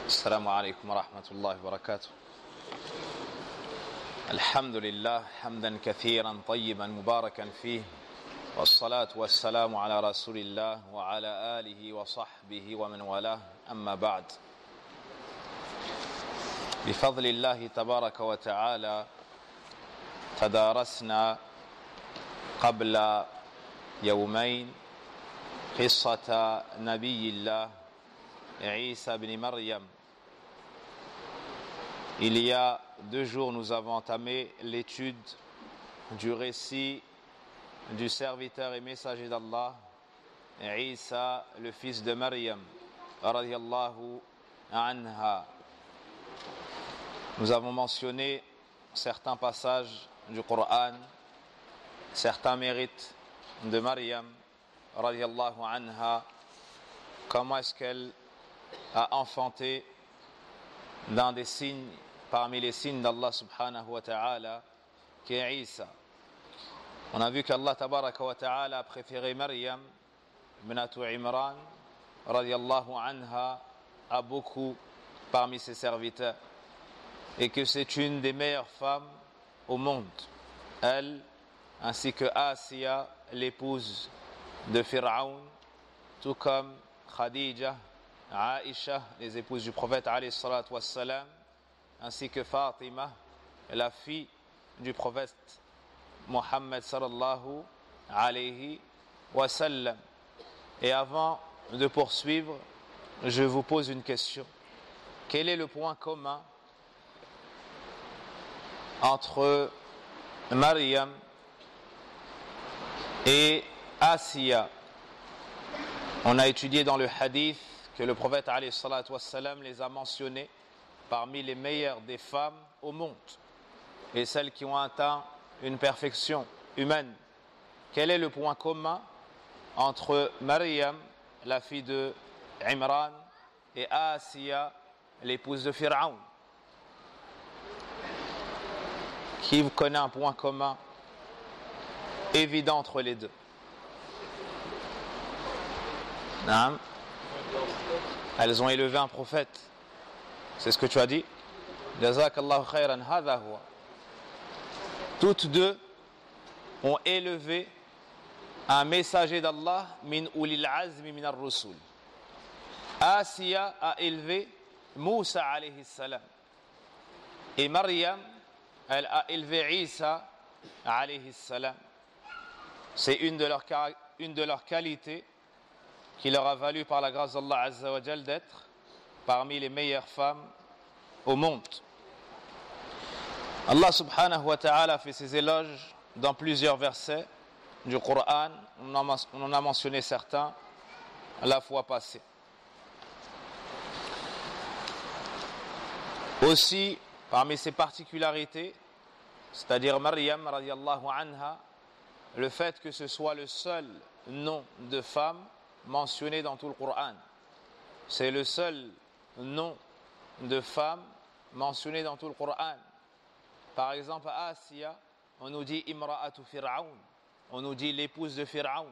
السلام عليكم ورحمة الله وبركاته. الحمد لله حمدا كثيرا طيبا مباركا فيه، والصلاة والسلام على رسول الله وعلى آله وصحبه ومن والاه، أما بعد. بفضل الله تبارك وتعالى تدارسنا قبل يومين قصة نبي الله Isa ibn Maryam. Il y a 2 jours, nous avons entamé l'étude du récit du serviteur et messager d'Allah, Isa, le fils de Maryam, radiyallahu anha. Nous avons mentionné certains passages du Coran, certains mérites de Maryam, radiyallahu anha, comment est-ce qu'elle a enfanté l'un des signes, parmi les signes d'Allah subhanahu wa ta'ala, qui est Isa. On a vu qu'Allah tabaraka wa ta'ala a préféré Maryam, ibnatu Imran, radiyallahu anha, à beaucoup parmi ses serviteurs, et que c'est une des meilleures femmes au monde, elle, ainsi que Asiya, l'épouse de Pharaon, tout comme Khadija, Aïcha, les épouses du prophète alayhi salatu wassalam, ainsi que Fatima, la fille du prophète Mohammed sallallahu alayhi wa sallam. Et avant de poursuivre, je vous pose une question. Quel est le point commun entre Maryam et Asiya? On a étudié dans le hadith que le prophète alayhi salatu wassalam les a mentionnés parmi les meilleures des femmes au monde et celles qui ont atteint une perfection humaine. Quel est le point commun entre Maryam, la fille de Imran, et Asiya, l'épouse de Pharaon? Qui vous connaît un point commun évident entre les deux? Non. Elles ont élevé un prophète. C'est ce que tu as dit. Jazakallahu khayran, hadha huwa. Toutes deux ont élevé un messager d'Allah min ulil azmi min ar-rusul. Asiya a élevé Moussa alayhi salam. Et Maryam, elle a élevé Isa alayhi salam. C'est une de leurs qualités qui leur a valu par la grâce d'Allah Azza wa Jal d'être parmi les meilleures femmes au monde. Allah subhanahu wa ta'ala fait ses éloges dans plusieurs versets du Coran. On en a mentionné certains la fois passée. Aussi, parmi ses particularités, c'est-à-dire Maryam radiyallahu anha, le fait que ce soit le seul nom de femme mentionné dans tout le Coran. C'est le seul nom de femme mentionné dans tout le Coran. Par exemple, à Asiya, on nous dit Imra'atu Fir'aun, on nous dit l'épouse de Pharaon.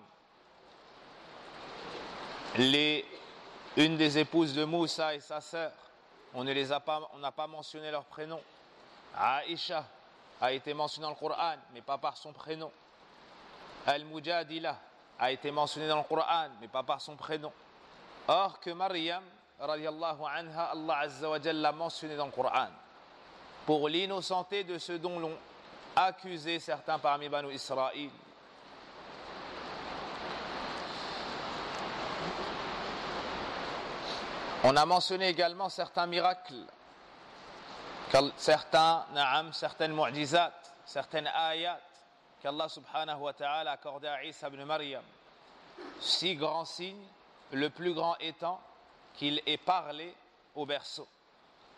Une des épouses de Moussa et sa sœur, on n'a pas mentionné leur prénom. Aïcha a été mentionnée dans le Coran, mais pas par son prénom. Al-Mujadila a été mentionné dans le Coran, mais pas par son prénom. Or que Maryam, radiyallahu anha, Allah Azza wa Jalla l'a mentionné dans le Coran, pour l'innocenté de ce dont l'ont accusé certains parmi Banu Israël. On a mentionné également certains miracles, certaines mu'jizat, certaines ayat, qu'Allah subhanahu wa ta'ala a accordé à Isa ibn Maryam. 6 grands signes, le plus grand étant qu'il ait parlé au berceau,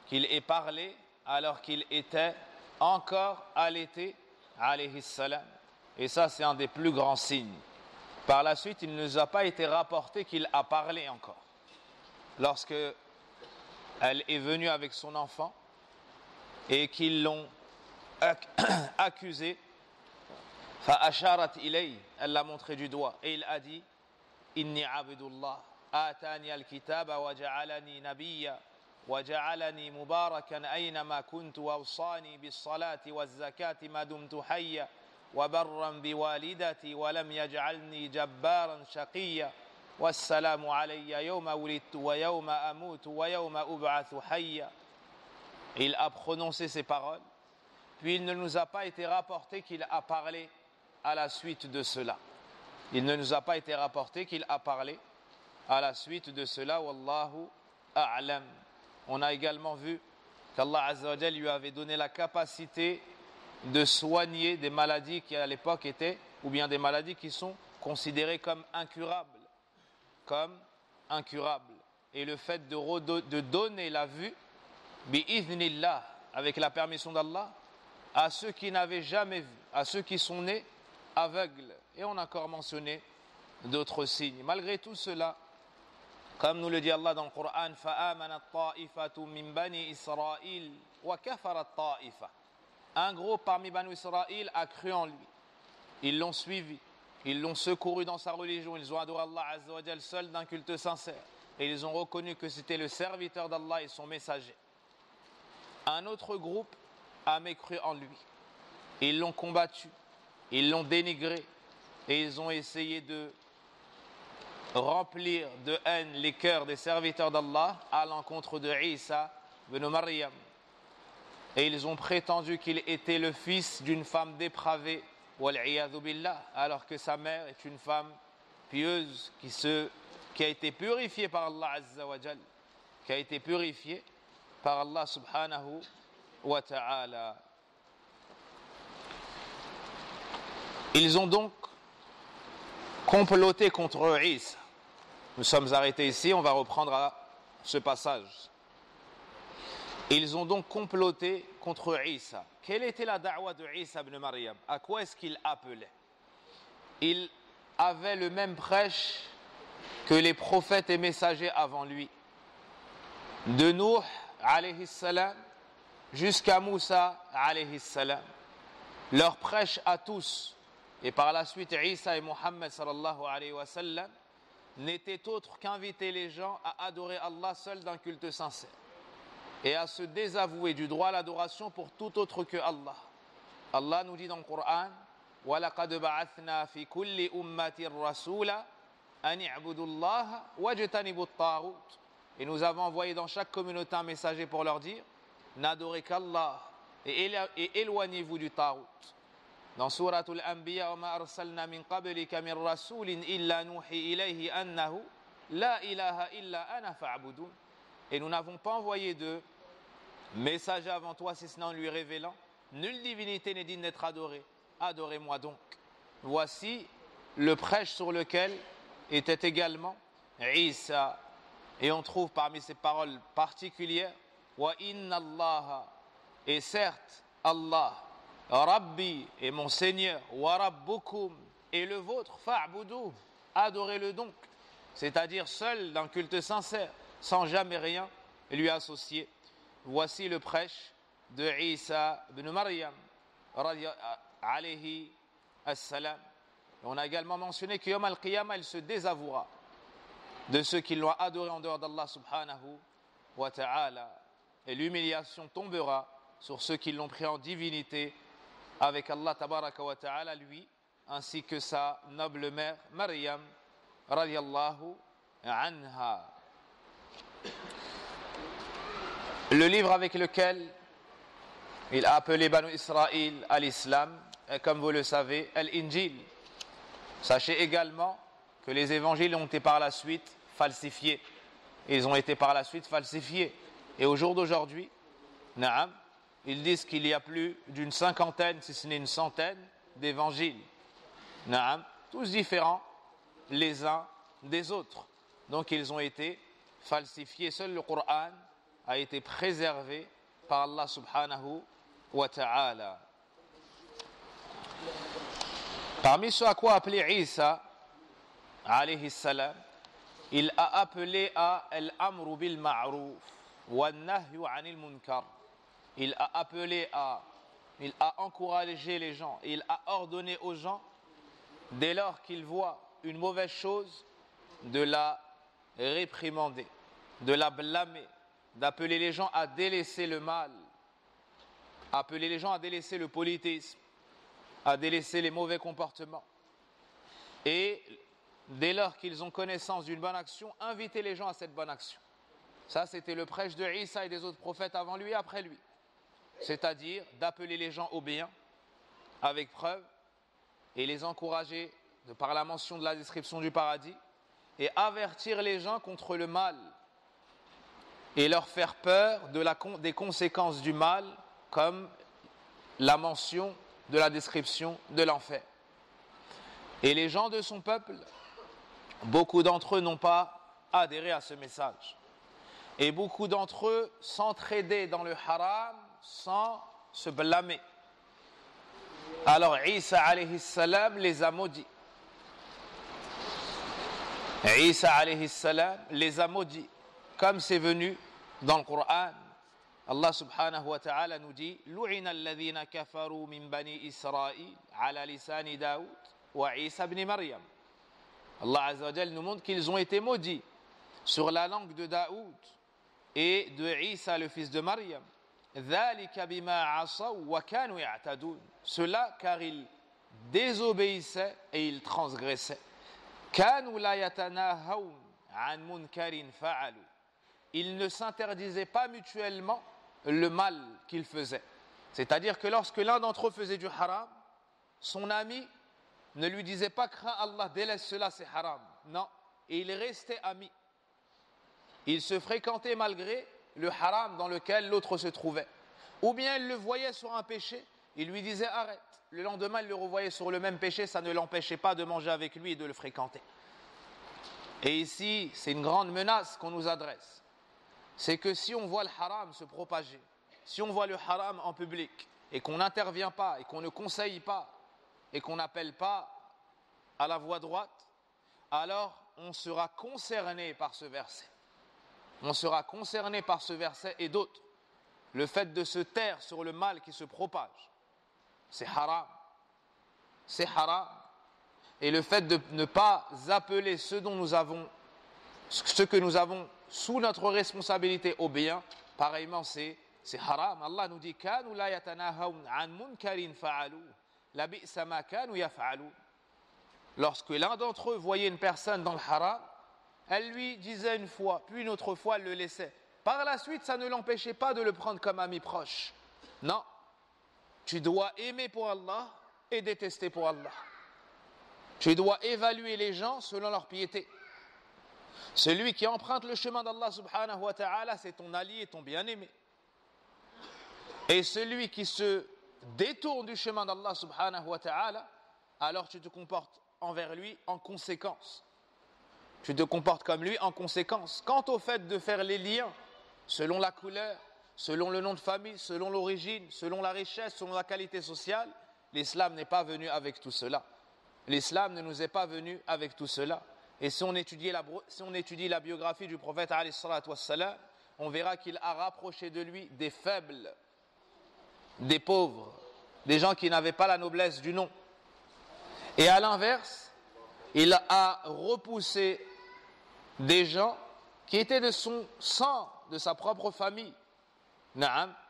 qu'il ait parlé alors qu'il était encore allaité, alayhi salam. Et ça, c'est un des plus grands signes. Par la suite, il ne nous a pas été rapporté qu'il a parlé encore. Lorsque elle est venue avec son enfant et qu'ils l'ont accusé, فأشارت إليه, elle l'a montré du doigt et il a dit إني عبد الله آتاني الكتاب وجعلني نبيا وجعلني مباركا أينما كنت وأوصاني بالصلاة والزكاة ما دمت حيا وبرا بوالدتي ولم يجعلني جبارا شقيا والسلام علي يوم ولدت ويوم أموت ويوم أبعث حيا. Il a prononcé ces paroles, puis il ne nous a pas été rapporté qu'il a parlé à la suite de cela. Il ne nous a pas été rapporté qu'il a parlé à la suite de cela. Wallahu a'lam. On a également vu qu'Allah Azza wa Jal lui avait donné la capacité de soigner des maladies qui à l'époque étaient, ou bien des maladies qui sont considérées comme incurables. Et le fait de donner la vue, bi'idhnillah, avec la permission d'Allah, à ceux qui n'avaient jamais vu, à ceux qui sont nés aveugles. Et on a encore mentionné d'autres signes. Malgré tout cela, comme nous le dit Allah dans le Coran, فَآمَنَتْ طَائِفَةٌ مِّن بَنِي إِسْرَائِيلَ وَكَفَرَتْ طَائِفَةٌ. Un groupe parmi Banu Israël a cru en lui. Ils l'ont suivi, ils l'ont secouru dans sa religion, ils ont adoré Allah Azza wa Jal seul d'un culte sincère. Et ils ont reconnu que c'était le serviteur d'Allah et son messager. Un autre groupe a mécru en lui. Ils l'ont combattu, ils l'ont dénigré et ils ont essayé de remplir de haine les cœurs des serviteurs d'Allah à l'encontre de Isa ibn Maryam. Et ils ont prétendu qu'il était le fils d'une femme dépravée, wal'iyadhu billah, alors que sa mère est une femme pieuse qui a été purifiée par Allah Azza wa Jal, qui a été purifiée par Allah subhanahu wa ta'ala. Ils ont donc comploté contre Isa. Nous sommes arrêtés ici, on va reprendre à ce passage. Ils ont donc comploté contre Isa. Quelle était la da'wa de Isa ibn Maryam? À quoi est-ce qu'il appelait? Il avait le même prêche que les prophètes et messagers avant lui. De Nuh alayhi salam jusqu'à Moussa alayhi salam. Leur prêche à tous, et par la suite Isa et Muhammad sallallahu alayhi wa sallam, n'était autre qu'inviter les gens à adorer Allah seul d'un culte sincère et à se désavouer du droit à l'adoration pour tout autre que Allah. Allah nous dit dans le Coran وَلَقَدْ بَعَثْنَا فِي كُلِّ أُمَّةٍ رَسُولًا أَنِ اعْبُدُوا اللَّهَ وَاجْتَنِبُوا الطَّاغُوتَ. Et nous avons envoyé dans chaque communauté un messager pour leur dire n'adorez qu'Allah et éloignez-vous du Tarout. Dans Souratul Anbiya, وَمَا أَرْسَلْنَا مِنْ قَبْلِكَ مِنْ رَسُولٍ إِلَّا نُوحِي إِلَيْهِ أَنَّهُ لَا إِلَهَ إِلَّا أَنَا فَاعْبُدُونِ. Et nous n'avons pas envoyé de messager avant toi, si ce n'est en lui révélant nulle divinité n'est digne d'être adorée. Adorez-moi donc. Voici le prêche sur lequel était également Isa. Et on trouve parmi ces paroles particulières wa inna Allah, et certes Allah, Rabbi est mon Seigneur, wa rabbukum et le vôtre, fa'budu, adorez-le donc, c'est-à-dire seul d'un culte sincère, sans jamais rien lui associer. Voici le prêche de Isa ibn Maryam alayhi assalam. On a également mentionné que Yom al-Qiyamah, il se désavouera de ceux qui l'ont adoré en dehors d'Allah subhanahu wa ta'ala, et l'humiliation tombera sur ceux qui l'ont pris en divinité avec Allah tabaraka wa ta'ala, lui ainsi que sa noble mère Maryam radiyallahu anha. Le livre avec lequel il a appelé Banu Israël à l'islam est, comme vous le savez, Al-Injil. Sachez également que les évangiles ont été par la suite falsifiés. Ils ont été par la suite falsifiés. Et au jour d'aujourd'hui, na'am, ils disent qu'il y a plus d'une cinquantaine, si ce n'est une centaine, d'évangiles. Na'am, tous différents les uns des autres. Donc ils ont été falsifiés. Seul le Coran a été préservé par Allah subhanahu wa ta'ala. Parmi ce à quoi appeler Isa alayhi salam, il a appelé à al-amru bil ma'ruf wa nahyu 'anil munkar. Il a appelé il a encouragé les gens, il a ordonné aux gens, dès lors qu'ils voient une mauvaise chose, de la réprimander, de la blâmer, d'appeler les gens à délaisser le mal, appeler les gens à délaisser le politisme, à délaisser les mauvais comportements. Et dès lors qu'ils ont connaissance d'une bonne action, inviter les gens à cette bonne action. Ça, c'était le prêche de Isa et des autres prophètes avant lui et après lui. C'est-à-dire d'appeler les gens au bien, avec preuve, et les encourager par la mention de la description du paradis, et avertir les gens contre le mal, et leur faire peur des conséquences du mal, comme la mention de la description de l'enfer. Et les gens de son peuple, beaucoup d'entre eux n'ont pas adhéré à ce message. Et beaucoup d'entre eux s'entraidaient dans le haram sans se blâmer. Alors Isa alayhi salam les a maudits. Isa alayhi salam les a maudits. Comme c'est venu dans le Coran, Allah subhanahu wa ta'ala nous dit Lu'ina alladhina kafaru min bani Israël ala lisani Daoud wa Isa ibn Maryam. Allah azza wa jalla nous montre qu'ils ont été maudits sur la langue de Daoud et de Isa le fils de Maryam. Dhalika bima asaw wa kanu ya'tadun. Cela car ils désobéissaient et ils transgressaient. Kanu la yatanahawun an munkarin fa'alu. Ils ne s'interdisaient pas mutuellement le mal qu'ils faisaient. C'est-à-dire que lorsque l'un d'entre eux faisait du haram, son ami ne lui disait pas crains Allah, délaisse cela, c'est haram. Non, et ils restaient amis. Ils se fréquentaient malgré le haram dans lequel l'autre se trouvait. Ou bien il le voyait sur un péché, il lui disait arrête. Le lendemain, il le revoyait sur le même péché, ça ne l'empêchait pas de manger avec lui et de le fréquenter. Et ici, c'est une grande menace qu'on nous adresse. C'est que si on voit le haram se propager, si on voit le haram en public, et qu'on n'intervient pas, et qu'on ne conseille pas, et qu'on n'appelle pas à la voie droite, alors on sera concerné par ce verset. On sera concerné par ce verset et d'autres. Le fait de se taire sur le mal qui se propage, c'est haram. C'est haram. Et le fait de ne pas appeler ce que nous avons sous notre responsabilité au bien, pareillement c'est haram. Allah nous dit kanu la yatanahawun an munkarin fa'alu la bi'sa ma kanu yaf'alun. Lorsque l'un d'entre eux voyait une personne dans le haram, elle lui disait une fois, puis une autre fois elle le laissait. Par la suite, ça ne l'empêchait pas de le prendre comme ami proche. Non, tu dois aimer pour Allah et détester pour Allah. Tu dois évaluer les gens selon leur piété. Celui qui emprunte le chemin d'Allah subhanahu wa ta'ala, c'est ton allié, ton bien-aimé. Et celui qui se détourne du chemin d'Allah subhanahu wa ta'ala, alors tu te comportes envers lui en conséquence. Tu te comportes comme lui en conséquence. Quant au fait de faire les liens selon la couleur, selon le nom de famille, selon l'origine, selon la richesse, selon la qualité sociale, l'islam n'est pas venu avec tout cela. L'islam ne nous est pas venu avec tout cela. Et si on étudie la biographie du prophète alayhi salatu wassalam, on verra qu'il a rapproché de lui des faibles, des pauvres, des gens qui n'avaient pas la noblesse du nom. Et à l'inverse, il a repoussé des gens qui étaient de son sang, de sa propre famille,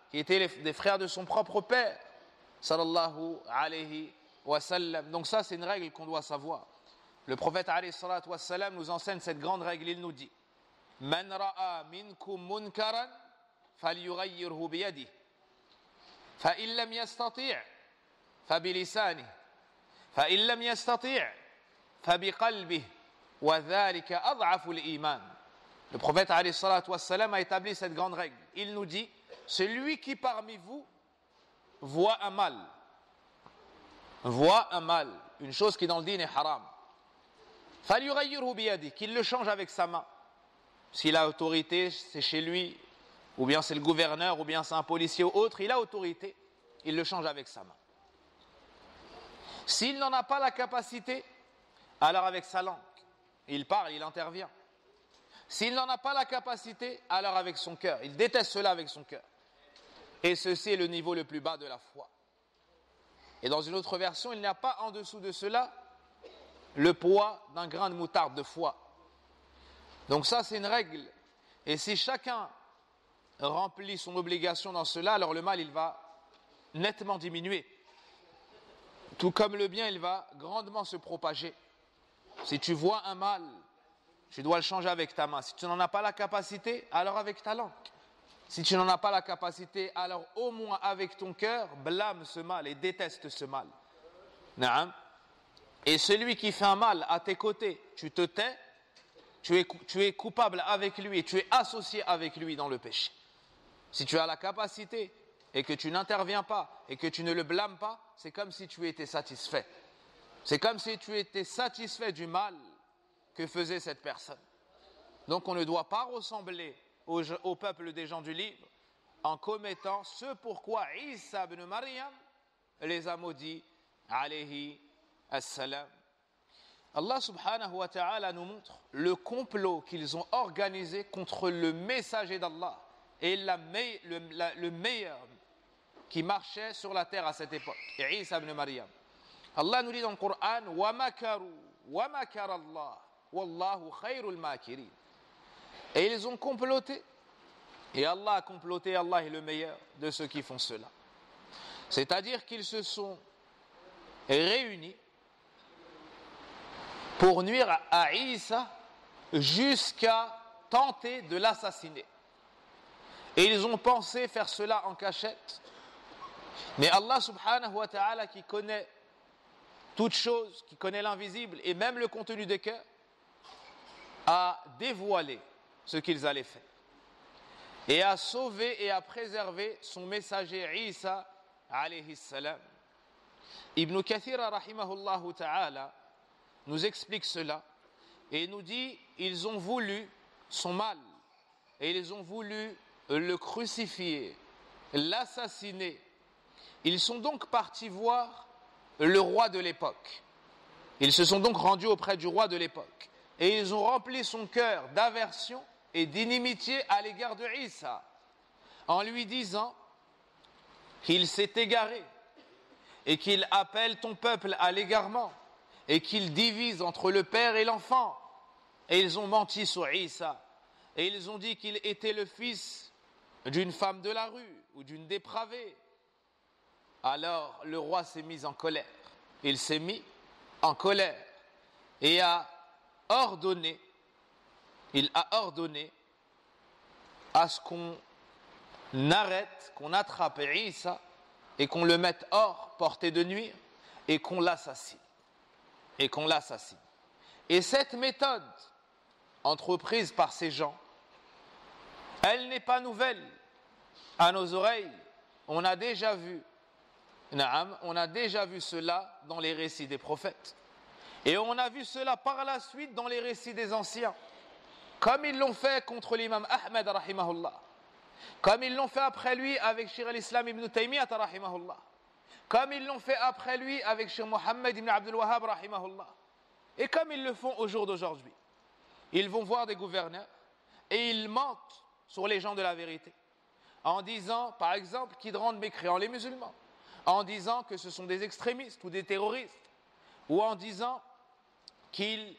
qui étaient des frères de son propre père, sallallahu alayhi wa sallam. Donc ça, c'est une règle qu'on doit savoir. Le prophète alayhi salatu wassalam nous enseigne cette grande règle. Il nous dit Man ra'a minkum munkaran falyughayyirhu biyadihi fa in lam yastati' fa bilisanihi fa in lam yastati' fa biqalbihi wa dhalika ad'afu al-iman. Le prophète alayhi salatu wassalam a établi cette grande règle. Il nous dit celui qui parmi vous voit un mal, une chose qui dans le dîn est haram, qu'il le change avec sa main. S'il a autorité, c'est chez lui, ou bien c'est le gouverneur, ou bien c'est un policier ou autre, il a autorité, il le change avec sa main. S'il n'en a pas la capacité, alors avec sa langue, il parle, il intervient. S'il n'en a pas la capacité, alors avec son cœur, il déteste cela avec son cœur. Et ceci est le niveau le plus bas de la foi. Et dans une autre version, il n'y a pas en dessous de cela le poids d'un grain de moutarde de foi. Donc ça, c'est une règle. Et si chacun remplit son obligation dans cela, alors le mal, il va nettement diminuer. Tout comme le bien, il va grandement se propager. Si tu vois un mal, tu dois le changer avec ta main. Si tu n'en as pas la capacité, alors avec ta langue. Si tu n'en as pas la capacité, alors au moins avec ton cœur, blâme ce mal et déteste ce mal. Naam. Et celui qui fait un mal à tes côtés, tu te tais, tu es coupable avec lui, tu es associé avec lui dans le péché. Si tu as la capacité et que tu n'interviens pas et que tu ne le blâmes pas, c'est comme si tu étais satisfait. C'est comme si tu étais satisfait du mal que faisait cette personne. Donc on ne doit pas ressembler au peuple des gens du livre en commettant ce pourquoi Isa ibn Maryam les a maudits, alayhi assalam. Allah subhanahu wa ta'ala nous montre le complot qu'ils ont organisé contre le messager d'Allah et le meilleur qui marchait sur la terre à cette époque, Isa ibn Maryam. Allah nous dit dans le Coran wa makaru wa makara Allah wallahu khayrul makirin. Et ils ont comploté et Allah a comploté, Allah est le meilleur de ceux qui font cela. C'est-à-dire qu'ils se sont réunis pour nuire à Isa jusqu'à tenter de l'assassiner. Et ils ont pensé faire cela en cachette. Mais Allah subhanahu wa ta'ala qui connaît toutes choses, qui connaît l'invisible et même le contenu des cœurs, a dévoilé ce qu'ils allaient faire. Et a sauvé et a préservé son messager Isa alayhi salam. Ibn Kathir rahimahullah ta'ala nous explique cela et nous dit ils ont voulu son mal et ils ont voulu le crucifier, l'assassiner. Ils sont donc partis voir le roi de l'époque. Ils se sont donc rendus auprès du roi de l'époque et ils ont rempli son cœur d'aversion et d'inimitié à l'égard de Isa en lui disant qu'il s'est égaré et qu'il appelle ton peuple à l'égarement et qu'il divise entre le père et l'enfant. Et ils ont menti sur Isa et ils ont dit qu'il était le fils d'une femme de la rue ou d'une dépravée. Alors le roi s'est mis en colère. Il s'est mis en colère et a ordonné à ce qu'on arrête, qu'on attrape Isa et qu'on le mette hors portée de nuire et qu'on l'assassine. Et cette méthode entreprise par ces gens, elle n'est pas nouvelle à nos oreilles. On a déjà vu cela dans les récits des prophètes. Et on a vu cela par la suite dans les récits des anciens. Comme ils l'ont fait contre l'imam Ahmed rahimahullah. Comme ils l'ont fait après lui avec Cheikh al-Islam ibn Taymiyyah rahimahullah. Comme ils l'ont fait après lui avec Cheikh Mohammed ibn Abdul Wahhab rahimahullah. Et comme ils le font au jour d'aujourd'hui. Ils vont voir des gouverneurs et ils mentent sur les gens de la vérité. En disant, par exemple, qu'ils rendent mécréants les musulmans. En disant que ce sont des extrémistes ou des terroristes. Ou en disant qu'ils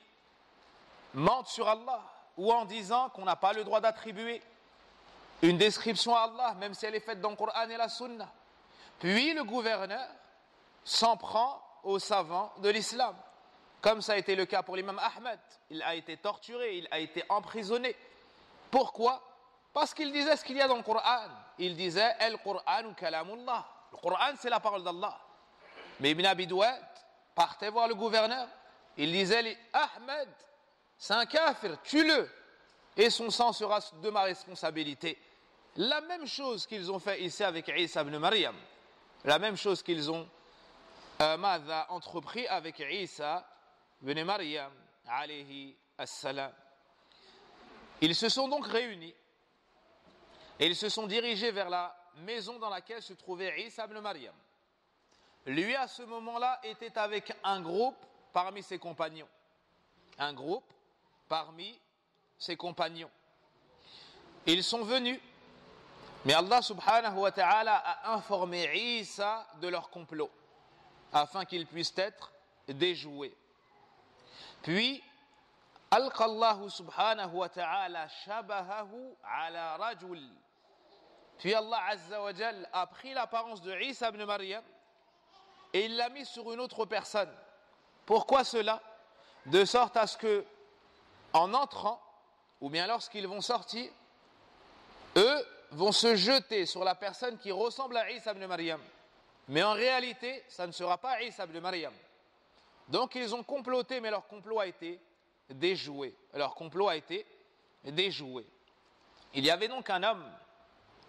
mentent sur Allah. Ou en disant qu'on n'a pas le droit d'attribuer une description à Allah, même si elle est faite dans le Coran et la Sunna. Puis le gouverneur s'en prend aux savants de l'islam. Comme ça a été le cas pour l'imam Ahmed. Il a été torturé, il a été emprisonné. Pourquoi? Parce qu'il disait ce qu'il y a dans le Coran. Il disait « Al-Qur'an kalamullah ». Le Coran, c'est la parole d'Allah. Mais Ibn Abi Duwad partait voir le gouverneur. Il disait « Ahmed, c'est un kafir, tue-le. Et son sang sera de ma responsabilité. » La même chose qu'ils ont fait ici avec Isa ibn Maryam. La même chose qu'ils ont entrepris avec Isa ibn Maryam, alayhi assalam. Ils se sont donc réunis et ils se sont dirigés vers la maison dans laquelle se trouvait Isa ibn Maryam. Lui, à ce moment-là, était avec un groupe parmi ses compagnons. Un groupe parmi ses compagnons. Ils sont venus, mais Allah subhanahu wa ta'ala a informé Isa de leur complot, afin qu'ils puissent être déjoués. Puis, alqa Allah subhanahu wa ta'ala shabahahu ala rajul Puis Allah Azza wa Jal a pris l'apparence de Isa ibn Maryam et il l'a mis sur une autre personne. Pourquoi cela? De sorte à ce que, en entrant, ou bien lorsqu'ils vont sortir, eux vont se jeter sur la personne qui ressemble à Isa ibn Maryam. Mais en réalité, ça ne sera pas Isa ibn Maryam. Donc ils ont comploté, mais leur complot a été déjoué. Leur complot a été déjoué. Il y avait donc un homme,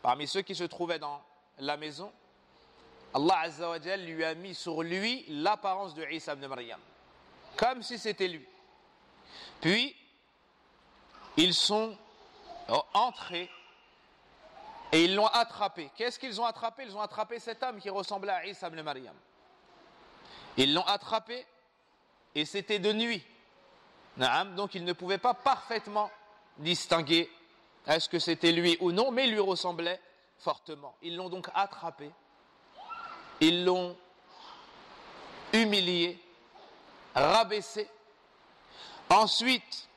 parmi ceux qui se trouvaient dans la maison, Allah Azza wa Jal lui a mis sur lui l'apparence de Isa ibn Maryam, comme si c'était lui. Puis, ils sont entrés et ils l'ont attrapé. Qu'est-ce qu'ils ont attrapé? Ils ont attrapé cet homme qui ressemblait à Isa ibn Maryam. Ils l'ont attrapé et c'était de nuit. Donc ils ne pouvaient pas parfaitement distinguer est-ce que c'était lui ou non, mais il lui ressemblait fortement. Ils l'ont donc attrapé, ils l'ont humilié, rabaissé. Ensuite,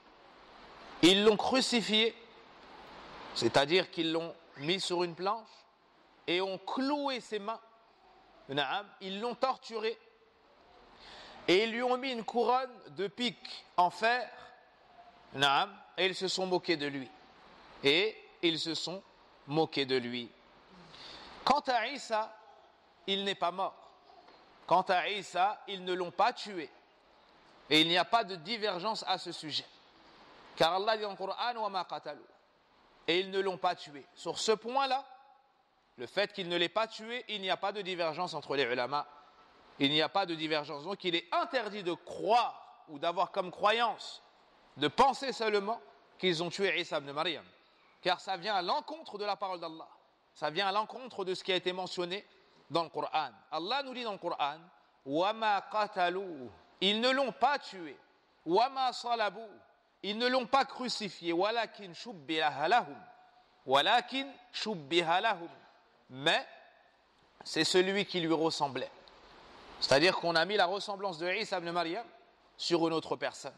ils l'ont crucifié, c'est-à-dire qu'ils l'ont mis sur une planche et ont cloué ses mains. Ils l'ont torturé et ils lui ont mis une couronne de piques en fer. Et ils se sont moqués de lui. Quant à Isa, il n'est pas mort. Quant à Isa, ils ne l'ont pas tué. Et il n'y a pas de divergence à ce sujet. Car Allah dit dans le Coran wa ma qatalu. Et ils ne l'ont pas tué. Sur ce point-là, le fait qu'il ne l'ait pas tué, il n'y a pas de divergence entre les ulama. Il n'y a pas de divergence. Donc il est interdit de croire ou d'avoir comme croyance, de penser seulement qu'ils ont tué Isa ibn Maryam. Car ça vient à l'encontre de la parole d'Allah. Ça vient à l'encontre de ce qui a été mentionné dans le Coran. Allah nous dit dans le Coran wa ma qatalu. Ils ne l'ont pas tué. Wa ma salabu. Ils ne l'ont pas crucifié. Walakin shubbiha lahum. Mais c'est celui qui lui ressemblait. C'est-à-dire qu'on a mis la ressemblance de Isa ibn Maryam sur une autre personne.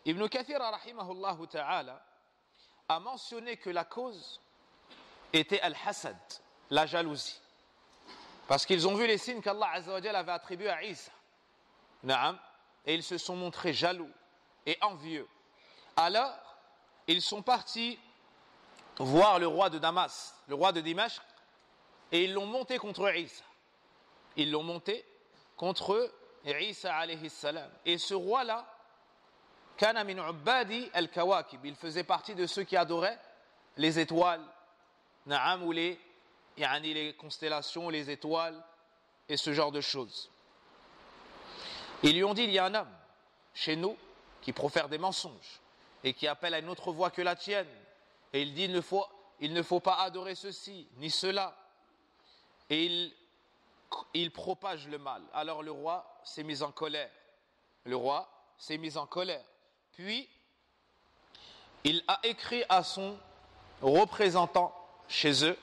Ibn Kathir rahimahullah ta'ala a mentionné que la cause était al-hasad, la jalousie. Parce qu'ils ont vu les signes qu'Allah Azza wa Jalla avait attribués à Isa. Et ils se sont montrés jaloux et envieux. Alors, ils sont partis voir le roi de Damas, le roi de Dimashq, et ils l'ont monté contre Isa. Ils l'ont monté contre Isa alayhi salam. Et ce roi-là, kana min ubbadi al-kawakib, il faisait partie de ceux qui adoraient les étoiles, ou les constellations, les étoiles, et ce genre de choses. Ils lui ont dit, il y a un homme chez nous qui profère des mensonges et qui appelle à une autre voix que la tienne. Et il dit, il ne faut pas adorer ceci, ni cela. Et il propage le mal. Alors le roi s'est mis en colère. Puis, il a écrit à son représentant chez eux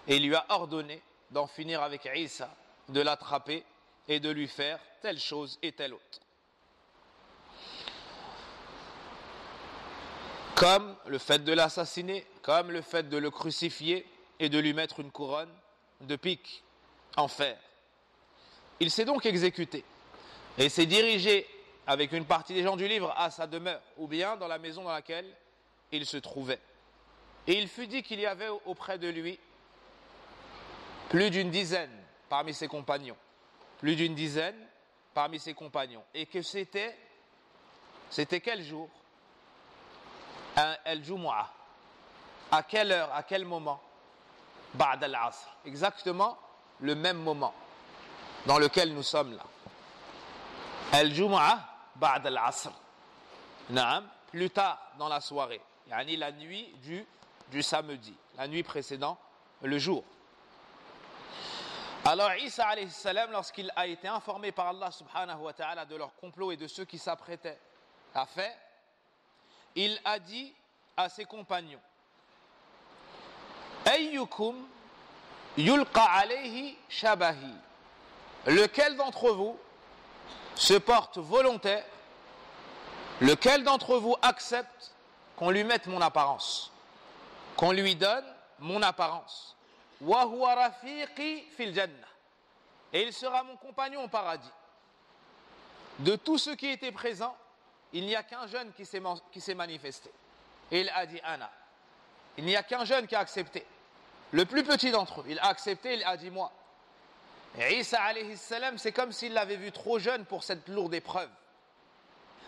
et il lui a ordonné d'en finir avec Isa, de l'attraper et de lui faire telle chose et telle autre. Comme le fait de l'assassiner, comme le fait de le crucifier et de lui mettre une couronne de piques en fer. Il s'est donc exécuté et s'est dirigé avec une partie des gens du livre à sa demeure, ou bien dans la maison dans laquelle il se trouvait. Et il fut dit qu'il y avait auprès de lui plus d'une dizaine parmi ses compagnons. Et que c'était quel jour? Al-Jumu'ah. À quelle heure, à quel moment? Ba'd al-Asr. Exactement le même moment dans lequel nous sommes là. Al-Jumu'ah ba'd al-Asr. Plus tard dans la soirée. Yani la nuit du samedi. La nuit précédant le jour. Alors Isa alayhi salam, lorsqu'il a été informé par Allah subhanahu wa ta'ala de leur complot et de ceux qui s'apprêtaient à faire, il a dit à ses compagnons, Ayyukum yulqa alayhi shabahi. Lequel d'entre vous se porte volontaire? Lequel d'entre vous accepte qu'on lui mette mon apparence? qu'on lui donne mon apparence. Wa huwa rafiqi fil jannah. Et il sera mon compagnon au paradis. De tous ceux qui étaient présents, il n'y a qu'un jeune qui s'est manifesté. Et il a dit Ana. Il n'y a qu'un jeune qui a accepté. Le plus petit d'entre eux, il a accepté, il a dit moi. Et Isa alayhi salam, c'est comme s'il l'avait vu trop jeune pour cette lourde épreuve.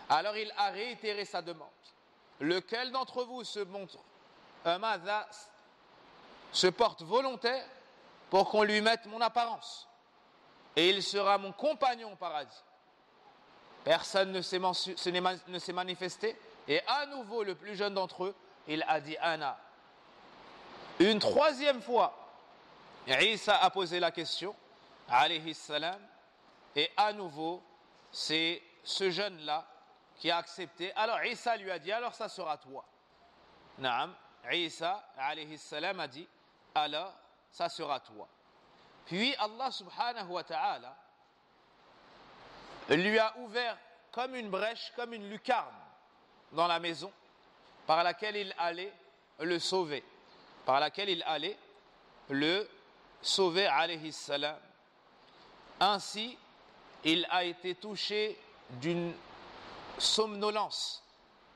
Alors il a réitéré sa demande. Lequel d'entre vous se porte volontaire pour qu'on lui mette mon apparence? Et il sera mon compagnon au paradis. Personne ne s'est manifesté. Et à nouveau, le plus jeune d'entre eux, il a dit Ana. Une troisième fois, Isa a posé la question, alayhi salam, et à nouveau, c'est ce jeune-là qui a accepté. Alors Isa lui a dit, alors ça sera toi. Naam, Isa alayhi salam a dit, alors ça sera toi. Puis Allah subhanahu wa ta'ala lui a ouvert comme une brèche, comme une lucarne dans la maison par laquelle il allait le sauver. Par laquelle il allait le sauver alayhi salam. Ainsi, il a été touché d'une somnolence.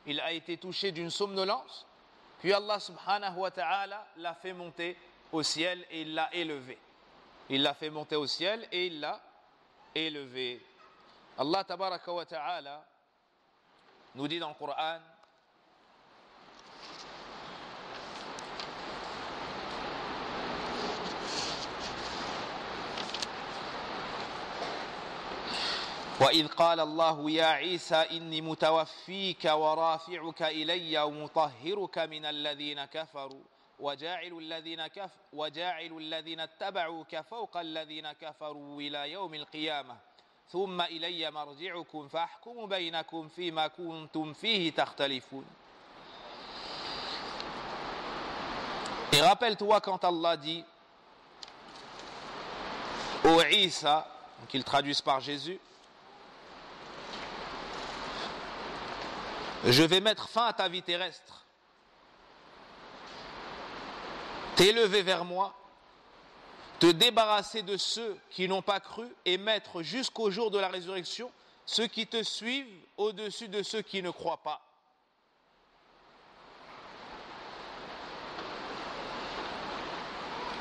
Il a été touché d'une somnolence. Puis Allah subhanahu wa ta'ala l'a fait monter au ciel et il l'a élevé. Il l'a fait monter au ciel et il l'a élevé. Allah tabaraka wa ta'ala nous dit dans le Coran وإذ قال الله يا عيسى إني متوفيك ورافعك إلي ومطهرك من الذين كفروا وجاعل الذين اتبعوك فوق الذين كفروا إلى يوم القيامة ثم إلي مرجعكم فأحكم بينكم فيما كنتم فيه تختلفون. Et rappelle-toi quand Allah dit au Isa, qu'ils traduisent par Jésus, je vais mettre fin à ta vie terrestre, t'élever vers moi, te débarrasser de ceux qui n'ont pas cru et mettre jusqu'au jour de la résurrection ceux qui te suivent au-dessus de ceux qui ne croient pas.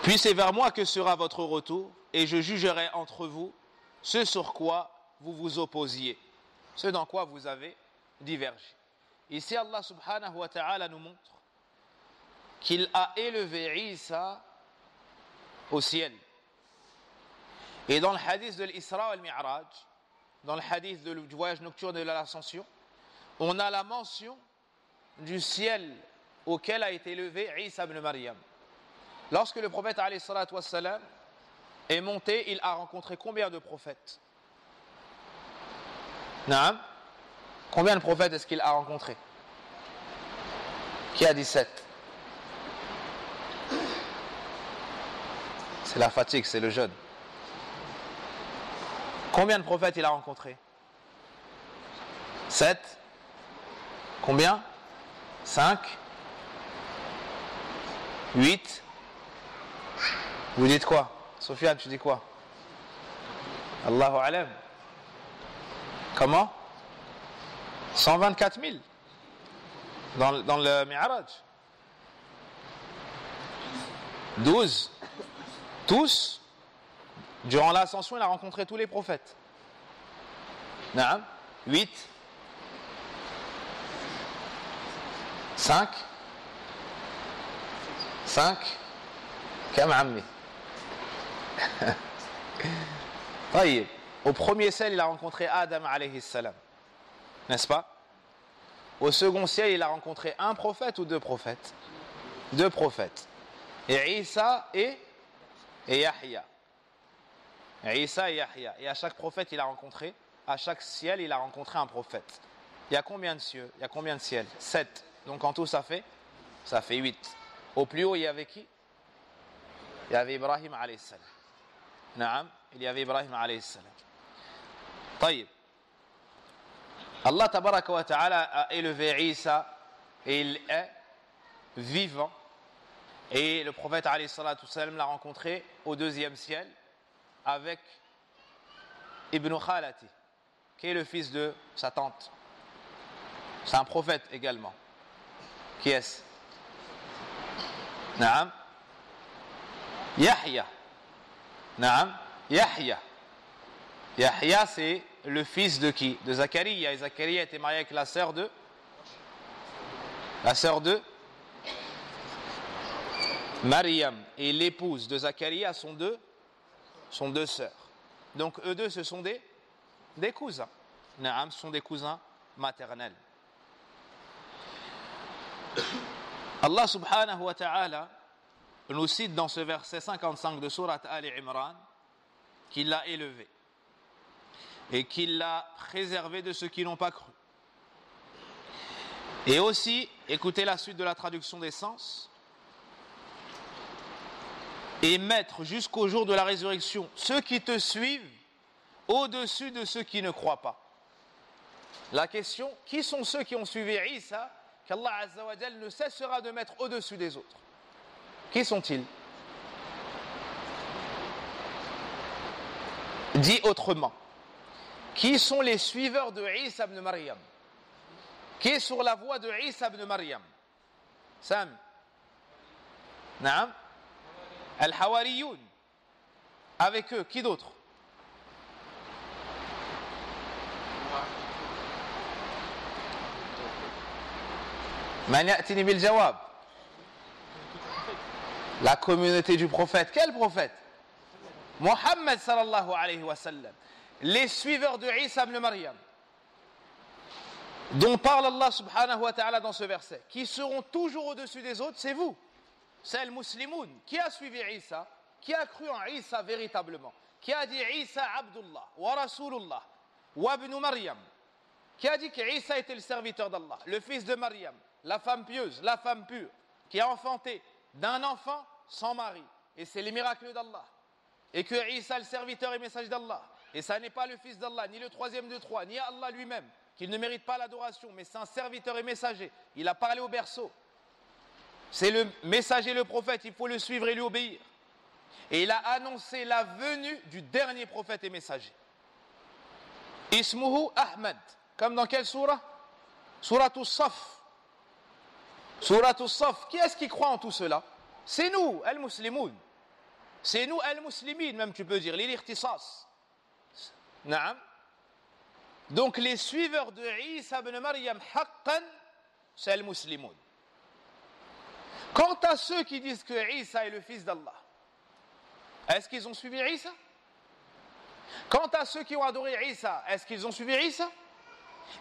Puis c'est vers moi que sera votre retour et je jugerai entre vous ce sur quoi vous vous opposiez, ce dans quoi vous avez divergé. Ici Allah subhanahu wa ta'ala nous montre qu'il a élevé Isa au ciel. Et dans le hadith de l'Isra al-Mi'raj, dans le hadith du voyage nocturne de l'ascension, on a la mention du ciel auquel a été élevé Isa ibn Maryam. Lorsque le prophète alayhi salatu wassalam est monté, il a rencontré combien de prophètes? Naam? Combien de prophètes est-ce qu'il a rencontré? Qui a dit 7? C'est la fatigue, c'est le jeûne. Combien de prophètes il a rencontré? 7? Combien? 5? 8? Vous dites quoi? Sofiane, tu dis quoi? Allahu alam. Comment? 124 000 dans le Mi'raj. 12. Tous, durant l'ascension, il a rencontré tous les prophètes. 8. 5. 5. Kam ammi. Au premier ciel, il a rencontré Adam alayhi salam. N'est-ce pas? Au second ciel, il a rencontré un prophète ou deux prophètes? Deux prophètes. Et Isa et Yahya. Isa et Yahya. Et à chaque prophète, il a rencontré, à chaque ciel, il a rencontré un prophète. Il y a combien de cieux? Il y a combien de ciels? 7. Donc en tout, ça fait 8. Au plus haut, il y avait qui? Il y avait Ibrahim alayhi salam. Naam, il y avait Ibrahim alayhi salam. Taïb. Allah tabaraka wa ta'ala a élevé Isa et il est vivant Et le prophète alayhi salatu wassalam l'a rencontré au 2e ciel avec Ibn Khalati, qui est le fils de sa tante. C'est un prophète également. Qui est-ce? Naam. Yahya. Naam. Yahya. Yahya, c'est le fils de qui? De Zacharia. Et Zacharia était marié avec la sœur de Maryam. Et l'épouse de Zacharia sont deux sœurs. Donc eux deux, ce sont des cousins. Naam, ce sont des cousins maternels. Allah subhanahu wa ta'ala nous cite dans ce verset 55 de sourate Ali Imran qu'il l'a élevé et qu'il l'a préservé de ceux qui n'ont pas cru. Et aussi, écoutez la suite de la traduction des sens, et mettre jusqu'au jour de la résurrection ceux qui te suivent au-dessus de ceux qui ne croient pas. La question, qui sont ceux qui ont suivi Isa, qu'Allah Azza wa Jal ne cessera de mettre au-dessus des autres? Qui sont-ils? Dit autrement, qui sont les suiveurs de Isa ibn Maryam? Qui est sur la voie de Isa ibn Maryam? Sam? Naam? Al-Hawariyoun. Avec eux, qui d'autre? Man ya'tini bil jawab. La communauté du prophète. Quel prophète? Muhammad sallallahu alayhi wa sallam. Les suiveurs de Isa ibn Maryam, dont parle Allah subhanahu wa ta'ala dans ce verset, qui seront toujours au-dessus des autres, c'est vous. C'est le muslimoun. Qui a suivi Isa? Qui a cru en Isa véritablement? Qui a dit Isa Abdullah wa Rasulullah wa ibn Maryam? Qui a dit que Isa était le serviteur d'Allah, le fils de Maryam, la femme pieuse, la femme pure, qui a enfanté d'un enfant sans mari. Et c'est les miracles d'Allah. Et que Isa, le serviteur et messager d'Allah, et ça n'est pas le fils d'Allah, ni le troisième de trois, ni Allah lui-même, qu'il ne mérite pas l'adoration, mais c'est un serviteur et messager. Il a parlé au berceau. C'est le messager, le prophète, il faut le suivre et lui obéir. Et il a annoncé la venue du dernier prophète et messager. Ismuhu Ahmad. Comme dans quelle sourate? Sourate As-Saff. Sourate As-Saff. Qui est-ce qui croit en tout cela? C'est nous, al-Muslimoun. C'est nous, al-Muslimin, même tu peux dire, l'irtisas. Naam. Donc les suiveurs de Isa ibn Maryam, haqqan, c'est al-Muslimoun. Quant à ceux qui disent que Isa est le fils d'Allah, est-ce qu'ils ont suivi Isa? Quant à ceux qui ont adoré Isa, est-ce qu'ils ont suivi Isa?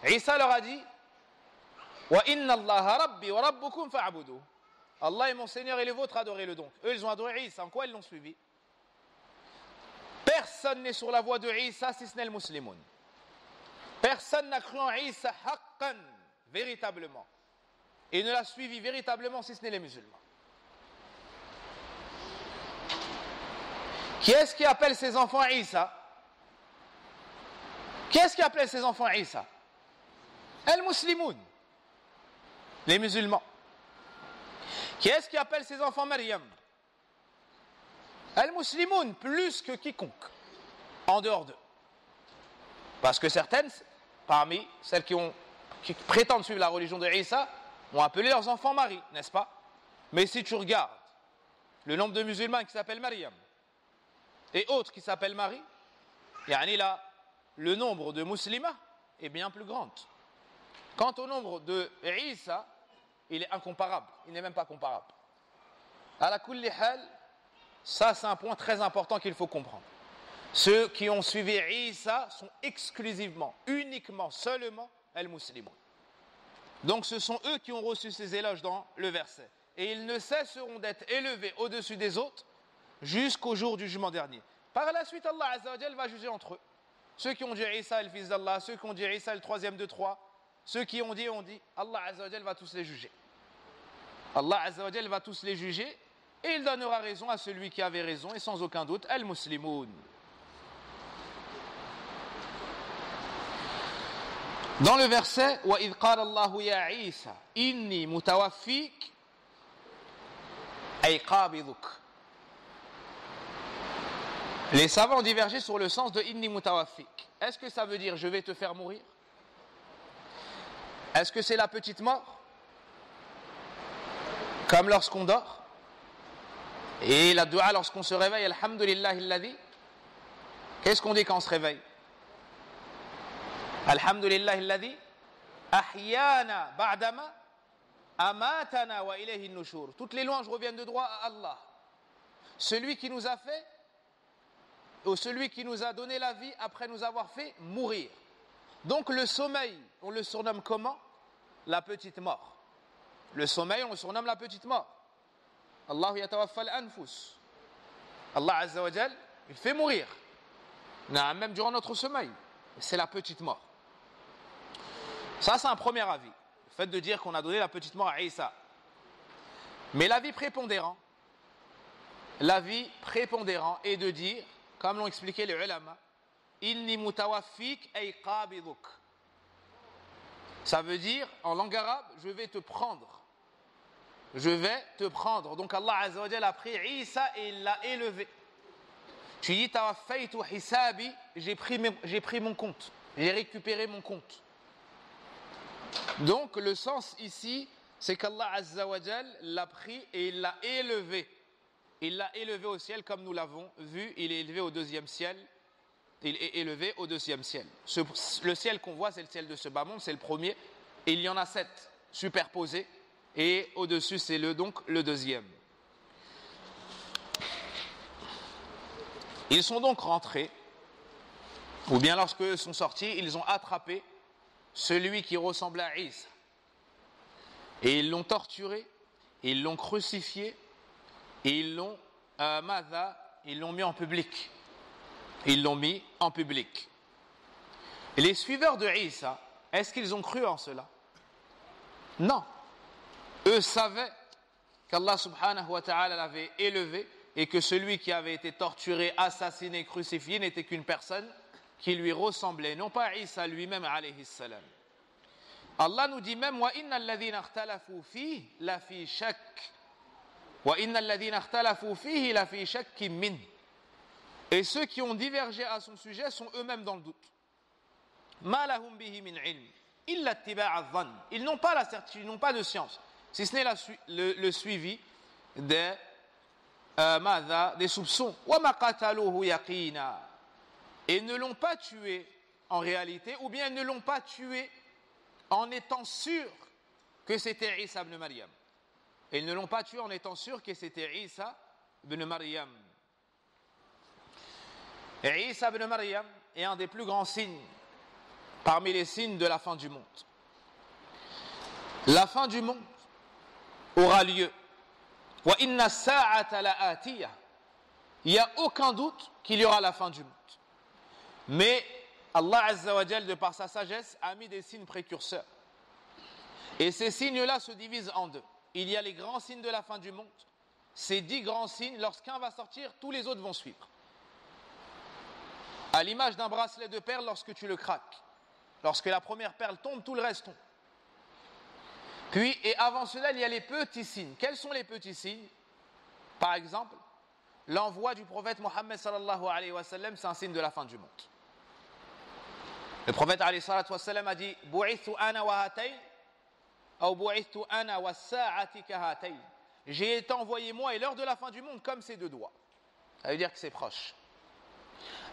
Isa leur a dit wa inna Allah rabbi wa rabbukum fa'budu. Allah est mon Seigneur et les vôtres, adorez-le donc. Eux, ils ont adoré Isa. En quoi ils l'ont suivi? Personne n'est sur la voie de Isa si ce n'est le musulman. Personne n'a cru en Isa haqqan, véritablement. Et ne l'a suivi véritablement si ce n'est les musulmans. Qui est-ce qui appelle ses enfants Isa? Qui est-ce qui appelle ses enfants Isa? Al-Muslimoun, les musulmans. Qui est-ce qui appelle ses enfants Maryam? Al-Muslimoun, plus que quiconque, en dehors d'eux. Parce que certaines, parmi celles qui prétendent suivre la religion de Isa, ont appelé leurs enfants Marie, n'est-ce pas? Mais si tu regardes le nombre de musulmans qui s'appellent Maryam et autres qui s'appellent Marie, là, le nombre de musulmans est bien plus grand. Quant au nombre de Isa, il est incomparable, il n'est même pas comparable. Ala kulli hal, ça c'est un point très important qu'il faut comprendre. Ceux qui ont suivi Isa sont exclusivement, uniquement, seulement al-Muslimoun. Donc ce sont eux qui ont reçu ces éloges dans le verset. Et ils ne cesseront d'être élevés au-dessus des autres jusqu'au jour du jugement dernier. Par la suite, Allah Azza wa Jal va juger entre eux. Ceux qui ont dit Isa est le fils d'Allah, ceux qui ont dit Isa est le troisième de trois, ceux qui ont dit, Allah Azza wa Jal va tous les juger. Allah Azza wa Jal va tous les juger et il donnera raison à celui qui avait raison et sans aucun doute, al-Muslimoun. Dans le verset وَإِذْ قَالَ اللَّهُ يَا عِيسَى إِنِّي مُتَوَفِّيكَ ay qabiduk. Les savants ont divergé sur le sens de inni mutawaffik. Est-ce que ça veut dire je vais te faire mourir? Est-ce que c'est la petite mort? Comme lorsqu'on dort? Et la dua lorsqu'on se réveille, alhamdulillahi alladhi. Qu'est-ce qu'on dit quand on se réveille? Alhamdulillahi alladhi ahyana ba'dama amatana wa ilayhi nushur. Toutes les louanges reviennent de droit à Allah. Celui qui nous a fait, ou celui qui nous a donné la vie après nous avoir fait mourir. Donc le sommeil, on le surnomme comment? La petite mort. Le sommeil, on le surnomme la petite mort. Allah yatawaffa al-anfus. Allah Azza wa Jal, il fait mourir. Même durant notre sommeil. C'est la petite mort. Ça, c'est un premier avis. Le fait de dire qu'on a donné la petite mort à Isa. Mais l'avis prépondérant est de dire, comme l'ont expliqué les ulama, inni mutawaffik ay qabiduk. Ça veut dire, en langue arabe, je vais te prendre. Je vais te prendre. Donc Allah Azza wa Jal a pris Isa et il l'a élevé. Tu dis tawaffaytu hisabi, j'ai pris mon compte. J'ai récupéré mon compte. Donc le sens ici, c'est qu'Allah Azza wa Jal l'a pris et il l'a élevé. Il l'a élevé au ciel comme nous l'avons vu. Il est élevé au deuxième ciel. Il est élevé au deuxième ciel. Le ciel qu'on voit, c'est le ciel de ce bas monde, c'est le premier. Et il y en a 7 superposés. Et au-dessus, c'est donc le deuxième. Ils sont donc rentrés, ou bien lorsqu'ils sont sortis, ils ont attrapé celui qui ressemblait à Isa. Et ils l'ont torturé, ils l'ont crucifié, et ils l'ont mis en public. Ils l'ont mis en public. Et les suiveurs de Isa, est-ce qu'ils ont cru en cela? Non. Eux savaient qu'Allah subhanahu wa ta'ala l'avait élevé et que celui qui avait été torturé, assassiné, crucifié n'était qu'une personne qui lui ressemblait, non pas Isa lui-même alayhi salam. Allah nous dit même wa innal ladhina ikhtalafu fihi la fi shakk wa innal ladhina ikhtalafu fihi la fi shakkin min. Et ceux qui ont divergé à son sujet sont eux-mêmes dans le doute. Ma lahum bihi min ilm illa ittiba'a dhann. Ils n'ont pas la certitude, ils n'ont pas de science, si ce n'est le suivi des soupçons. Wa ma qataluhu yaqina. Et ne l'ont pas tué en réalité, ou bien ne l'ont pas tué en étant sûr que c'était Isa ibn Maryam. Et ils ne l'ont pas tué en étant sûr que c'était Isa ibn Maryam. Et Isa ibn Maryam est un des plus grands signes parmi les signes de la fin du monde. La fin du monde aura lieu. Wa inna sa'ata la'atiyah. Il n'y a aucun doute qu'il y aura la fin du monde. Mais Allah Azza wa Jal, de par sa sagesse, a mis des signes précurseurs. Et ces signes-là se divisent en deux. Il y a les grands signes de la fin du monde. Ces 10 grands signes, lorsqu'un va sortir, tous les autres vont suivre. À l'image d'un bracelet de perles lorsque tu le craques. Lorsque la première perle tombe, tout le reste tombe. Puis, et avant cela, il y a les petits signes. Quels sont les petits signes? Par exemple, l'envoi du prophète Mohammed sallallahu alayhi wa sallam, c'est un signe de la fin du monde. Le prophète alayhi salatu wa sallam a dit « Bu'ithu ana wa hatayn » ou « Bu'ithu ana wa sa'ati ka hatayn » J'ai été envoyé moi et l'heure de la fin du monde comme ces 2 doigts. Ça veut dire que c'est proche.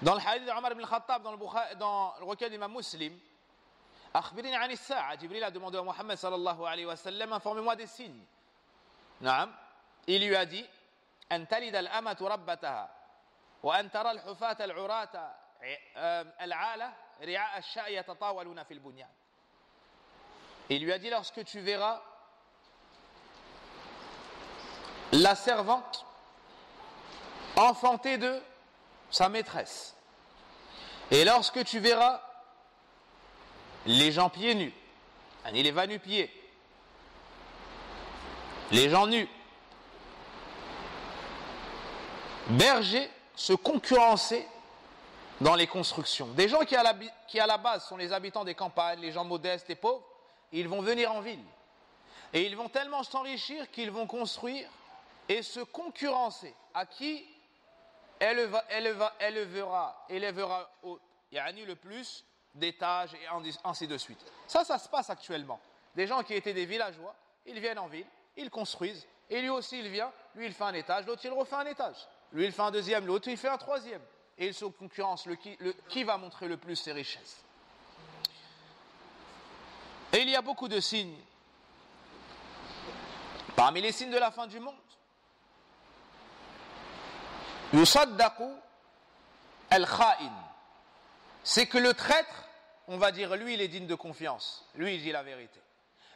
Dans le hadith d'Omar ibn al-Khattab, dans le recueil d'Imam Muslim, Akhbirini ani as-sa'a, Jibril a demandé à Mohammed sallallahu alayhi wa sallam, informez-moi des signes. Naam. Il lui a dit an talida al-amatu rabbataha wa an tara al-hufata al-urata al-'ala ri'a ash-sha'i yatatawaluna fil bunyan. Il lui a dit lorsque tu verras la servante enfanter de sa maîtresse, et lorsque tu verras les gens pieds nus, les va-nu-pieds, les gens nus, bergers se concurrencer dans les constructions. Des gens qui à la base sont les habitants des campagnes, les gens modestes et pauvres, ils vont venir en ville. Et ils vont tellement s'enrichir qu'ils vont construire et se concurrencer à qui élèvera le plus d'étages et ainsi de suite. Ça se passe actuellement. Des gens qui étaient des villageois, ils viennent en ville, ils construisent, et lui aussi il vient, lui il fait un étage, l'autre il refait un étage, lui il fait un deuxième, l'autre il fait un troisième, et ils se concurrencent qui va montrer le plus ses richesses. Et il y a beaucoup de signes. Parmi les signes de la fin du monde, yusaddaqu al-kha'in, c'est que le traître, on va dire, lui il est digne de confiance, lui il dit la vérité.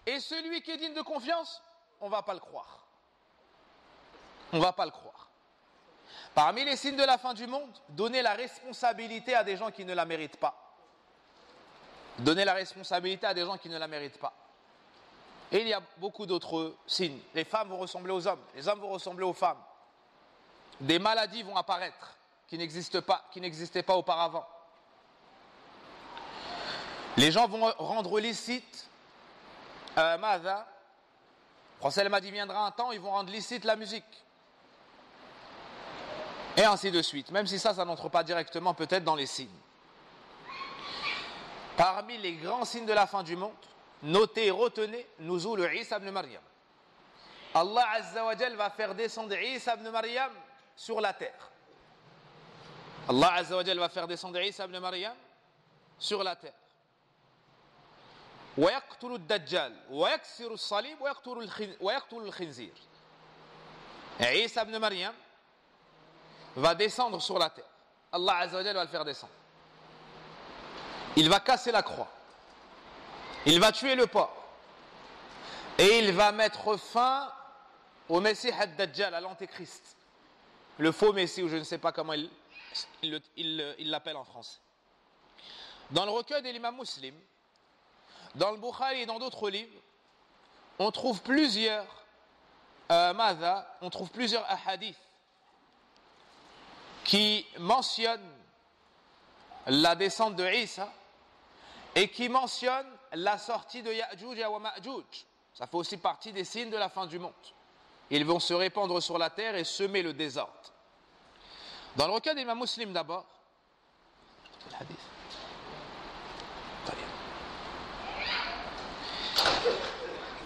Et celui qui est digne de confiance, on ne va pas le croire. On ne va pas le croire. Parmi les signes de la fin du monde, donner la responsabilité à des gens qui ne la méritent pas. Donner la responsabilité à des gens qui ne la méritent pas. Et il y a beaucoup d'autres signes. Les femmes vont ressembler aux hommes, les hommes vont ressembler aux femmes. Des maladies vont apparaître qui n'existaient pas auparavant. Les gens vont rendre licite Mada. Le prophète m'a dit viendra un temps, ils vont rendre licite la musique. Et ainsi de suite. Même si ça n'entre pas directement peut-être dans les signes. Parmi les grands signes de la fin du monde, notez et retenez Nuzul Isa ibn Maryam. Allah Azza wa Jal va faire descendre Isa ibn Maryam sur la terre. Allah Azza wa Jal va faire descendre Isa ibn Maryam sur la terre. ويقتل الدجال ويكسر الصليب ويقتل الخنزير. Isa ibn Maryam va descendre sur la terre. Allah Azza wa Jal va le faire descendre. Il va casser la croix. Il va tuer le porc. Et il va mettre fin au Messie ad-Dajjal, à l'Antéchrist. Le faux Messie, ou je ne sais pas comment il l'appelle en français. Dans le recueil de l'imam Muslim, dans le Bukhari et dans d'autres livres, on trouve plusieurs hadiths qui mentionnent la descente de Isa et qui mentionnent la sortie de Ya'juj et Ma'juj. Ça fait aussi partie des signes de la fin du monde. Ils vont se répandre sur la terre et semer le désordre. Dans le recueil d'Imam Muslim d'abord,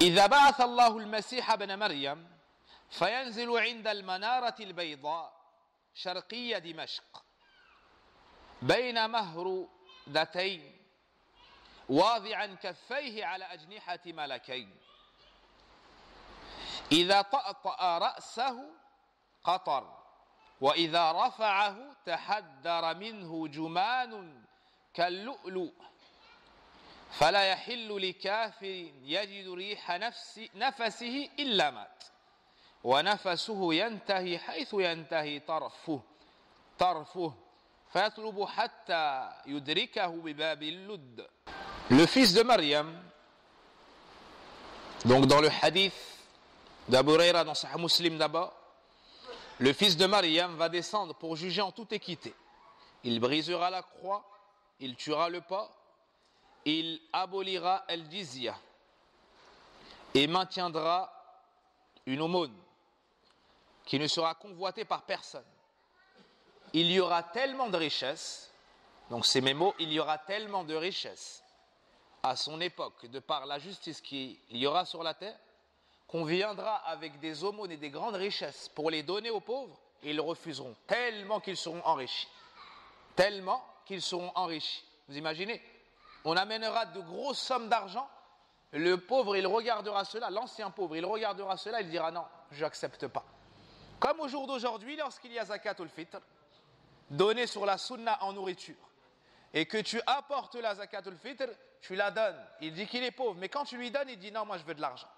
إذا بعث الله المسيح ابن مريم فينزل عند المنارة البيضاء شرقية دمشق بين مهرودتين واضعا كفيه على أجنحة ملكين إذا طأطأ رأسه قطر وإذا رفعه تحدر منه جمان كاللؤلؤ فلا يحل لكافر يجد ريح نفسه إلا مات ونفسه ينتهي حيث ينتهي طرفه فيطلب حتى يدركه بباب اللد. Le fils de Maryam, donc dans le hadith d'Abu Huraira dans Sahih Muslim d'abord, le fils de Maryam va descendre pour juger en toute équité. Il brisera la croix, il tuera le porc, il abolira el-jizya et maintiendra une aumône qui ne sera convoitée par personne. Il y aura tellement de richesses, donc c'est mes mots, il y aura tellement de richesses à son époque, de par la justice qu'il y aura sur la terre, qu'on viendra avec des aumônes et des grandes richesses pour les donner aux pauvres, et ils refuseront, tellement qu'ils seront enrichis. Tellement qu'ils seront enrichis. Vous imaginez? On amènera de grosses sommes d'argent, le pauvre, il regardera cela, l'ancien pauvre, il regardera cela, il dira non, je n'accepte pas. Comme au jour d'aujourd'hui, lorsqu'il y a zakatul fitr, donné sur la sunna en nourriture, et que tu apportes la zakatul fitr, tu la donnes. Il dit qu'il est pauvre, mais quand tu lui donnes, il dit non, moi je veux de l'argent.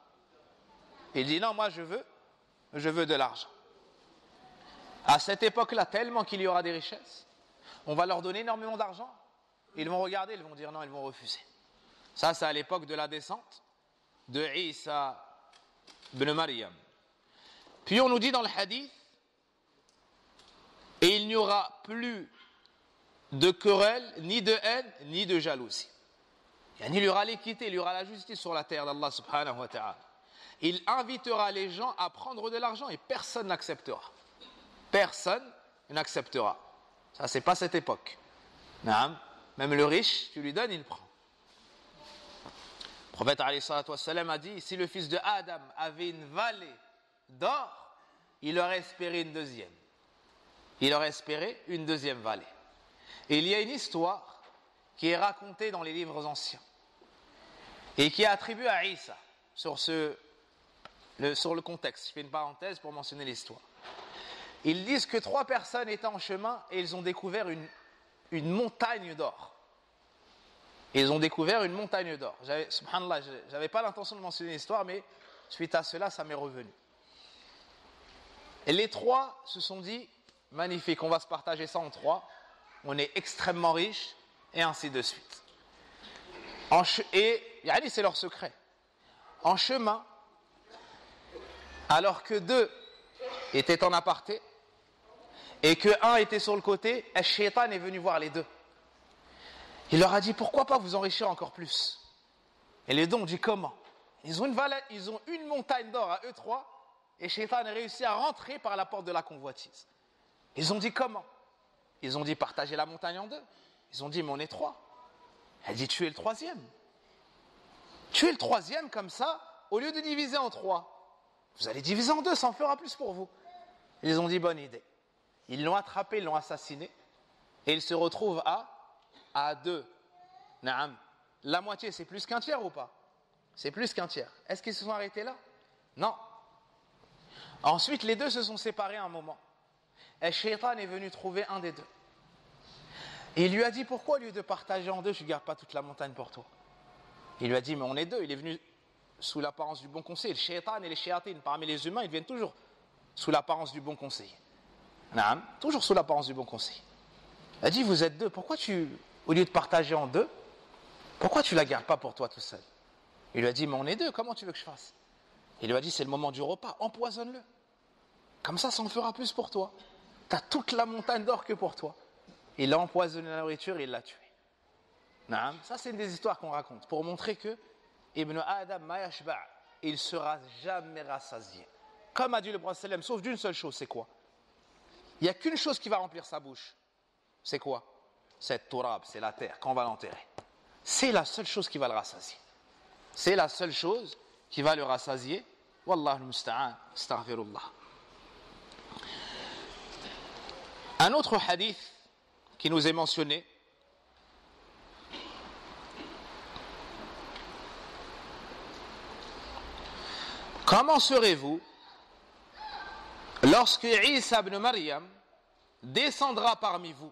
Il dit non, moi je veux de l'argent. À cette époque-là, tellement qu'il y aura des richesses, on va leur donner énormément d'argent. Ils vont regarder, ils vont dire non, ils vont refuser. Ça, c'est à l'époque de la descente de Isa ibn Maryam. Puis on nous dit dans le hadith, et il n'y aura plus de querelle, ni de haine, ni de jalousie. Il y aura l'équité, il y aura la justice sur la terre d'Allah subhanahu wa ta'ala. Il invitera les gens à prendre de l'argent et personne n'acceptera. Personne n'acceptera. Ça, c'est pas cette époque. Naam. Même le riche, tu lui donnes, il prend. Le prophète alayhi salatu wassalam a dit, si le fils de Adam avait une vallée d'or, il aurait espéré une deuxième. Il aurait espéré une deuxième vallée. Et il y a une histoire qui est racontée dans les livres anciens et qui est attribuée à Isa sur le contexte. Je fais une parenthèse pour mentionner l'histoire. Ils disent que 3 personnes étaient en chemin et ils ont découvert une montagne d'or. Ils ont découvert une montagne d'or. Subhanallah, je n'avais pas l'intention de mentionner l'histoire, mais suite à cela, ça m'est revenu. Et les 3 se sont dit, magnifique, on va se partager ça en 3. On est extrêmement riches, et ainsi de suite. Et c'est leur secret. En chemin, alors que 2 étaient en aparté, et que 1 était sur le côté, le shaitan est venu voir les 2. Il leur a dit, pourquoi pas vous enrichir encore plus? Et les 2 ont dit, comment? Ils ont une montagne d'or à eux 3, et shaitan a réussi à rentrer par la porte de la convoitise. Ils ont dit, comment? Ils ont dit, partager la montagne en 2. Ils ont dit, mais on est 3. Elle dit, tuez le 3e. Tuez le 3e comme ça, au lieu de diviser en 3. Vous allez diviser en 2, ça en fera plus pour vous. Ils ont dit, bonne idée. Ils l'ont attrapé, ils l'ont assassiné, et ils se retrouvent à 2. Naam. La moitié, c'est plus qu'un tiers ou pas? C'est plus qu'un tiers. Est-ce qu'ils se sont arrêtés là? Non. Ensuite, les 2 se sont séparés un moment. Et Shaitan est venu trouver un des 2. Et il lui a dit, pourquoi au lieu de partager en 2, je ne garde pas toute la montagne pour toi? Il lui a dit, mais on est 2. Il est venu sous l'apparence du bon conseil. Le Shaitan et les Shayatines, parmi les humains, ils viennent toujours sous l'apparence du bon conseil. Naam, toujours sous l'apparence du bon conseil. Il a dit, vous êtes 2, pourquoi au lieu de partager en 2, pourquoi tu ne la gardes pas pour toi tout seul? Il lui a dit, mais on est 2, comment tu veux que je fasse? Il lui a dit, c'est le moment du repas, empoisonne-le. Comme ça en fera plus pour toi. Tu as toute la montagne d'or que pour toi. Il a empoisonné la nourriture et il l'a tué. Naam. Ça, c'est une des histoires qu'on raconte pour montrer que Ibn Adam ma yashba', il ne sera jamais rassasié. Comme a dit le prophète sallam, sauf d'une seule chose, c'est quoi? Il n'y a qu'une chose qui va remplir sa bouche. C'est quoi? C'est turab, c'est la terre, quand on va l'enterrer. C'est la seule chose qui va le rassasier. C'est la seule chose qui va le rassasier. Wallahu al-musta'an, astaghfirullah. Un autre hadith qui nous est mentionné, comment serez-vous lorsque Isa ibn Maryam descendra parmi vous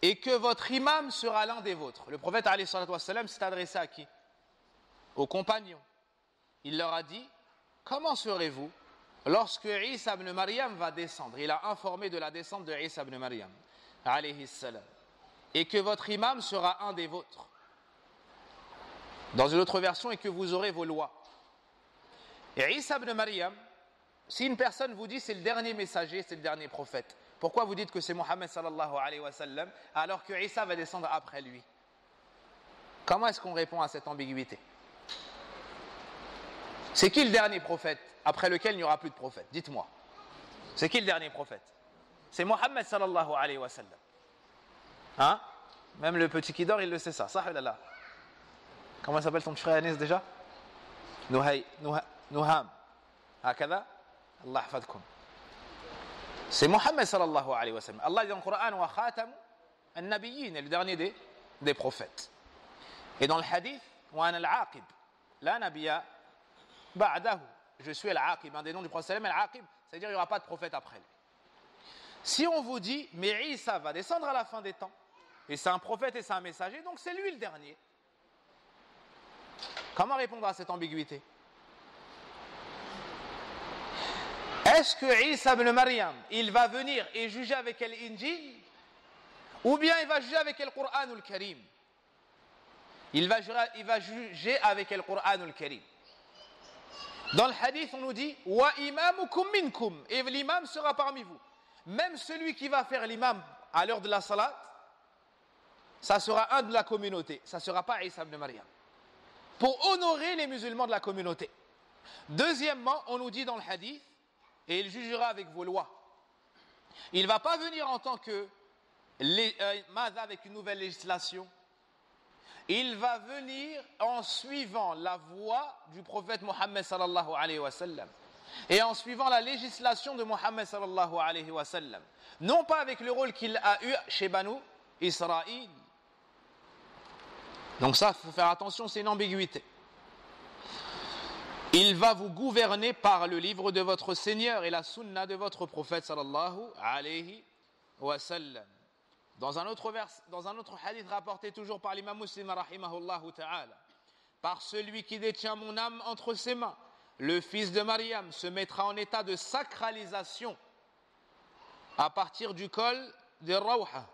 et que votre imam sera l'un des vôtres? Le prophète alayhi salatu wassalam s'est adressé à qui? Aux compagnons. Il leur a dit, comment serez-vous lorsque Isa ibn Maryam va descendre? Il a informé de la descente de Isa ibn Maryam alayhi salam, et que votre imam sera un des vôtres. Dans une autre version, et que vous aurez vos lois. Et Isa ibn Maryam, si une personne vous dit c'est le dernier messager, c'est le dernier prophète, pourquoi vous dites que c'est Mohammed sallallahu alayhi wa sallam alors que Isa va descendre après lui? Comment est-ce qu'on répond à cette ambiguïté? C'est qui le dernier prophète après lequel il n'y aura plus de prophète? Dites-moi. C'est qui le dernier prophète? C'est Mohammed sallallahu alayhi wa sallam. Hein? Même le petit qui dort, il le sait ça. Sahih. Comment s'appelle ton frère Anis déjà? Nuham. Hakada? Allah hafadkum. C'est Mohammed sallallahu alayhi wa sallam. Allah dit dans le Coran, wa khatam an-nabiyyin, le dernier des prophètes. Et dans le hadith, wa ana al-aqib, la nabiyya ba'dahu. Je suis al-aqib, un des noms du prophète sallam, al-aqib, c'est-à-dire il n'y aura pas de prophète après lui. Si on vous dit, mais Isa va descendre à la fin des temps, et c'est un prophète et c'est un messager, donc c'est lui le dernier. Comment répondre à cette ambiguïté? Est-ce que Isa ibn Maryam, il va venir et juger avec l'Injil, ou bien il va juger avec le Coran ou le Karim? Il va juger avec le Coran ou le Karim. Dans le hadith, on nous dit wa imamukum minkum, et l'imam sera parmi vous. Même celui qui va faire l'imam à l'heure de la salat, ça sera un de la communauté, ça ne sera pas Isa ibn Maryam. Pour honorer les musulmans de la communauté. Deuxièmement, on nous dit dans le hadith, et il jugera avec vos lois. Il ne va pas venir en tant que avec une nouvelle législation. Il va venir en suivant la voie du prophète Mohammed sallallahu alayhi wa sallam et en suivant la législation de Mohammed sallallahu alayhi wa sallam. Non pas avec le rôle qu'il a eu chez Banu Israël. Donc ça, il faut faire attention, c'est une ambiguïté. Il va vous gouverner par le livre de votre Seigneur et la sunna de votre prophète sallallahu alayhi wa sallam. Dans un autre hadith rapporté toujours par l'imam Muslim rahimahullahu ta'ala, par celui qui détient mon âme entre ses mains, le fils de Maryam se mettra en état de sacralisation à partir du col de Rawha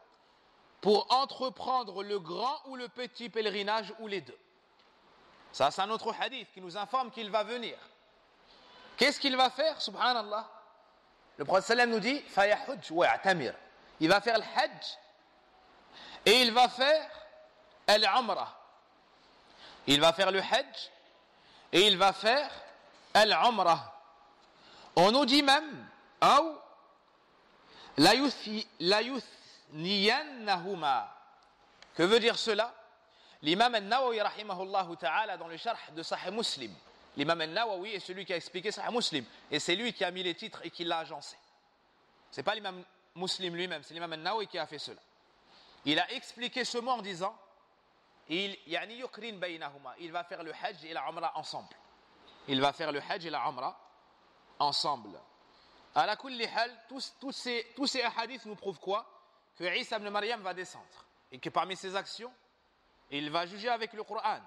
pour entreprendre le grand ou le petit pèlerinage ou les deux. Ça, c'est un autre hadith qui nous informe qu'il va venir. Qu'est-ce qu'il va faire, subhanallah? Le prophète sallam nous dit fayahujj wa ya'tamir. Il va faire le hajj et il va faire al-umrah. Il va faire le hajj et il va faire al-umrah. On nous dit même ou la yuthniyannahuma. Que veut dire cela? L'imam al-Nawawi rahimahullahu ta'ala dans le sharh de Sahih Muslim. L'imam al-Nawawi est celui qui a expliqué Sahih Muslim et c'est lui qui a mis les titres et qui l'a agencé. C'est pas l'imam Muslim lui-même, c'est l'imam al-Nawawi qui a fait cela. Il a expliqué ce mot en disant il va faire le hajj et la umrah ensemble. Il va faire le hajj et la umrah ensemble. À la kulli hal, tous ces hadiths nous prouvent quoi? Que Isa ibn Maryam va descendre et que parmi ses actions, il va juger avec le Coran.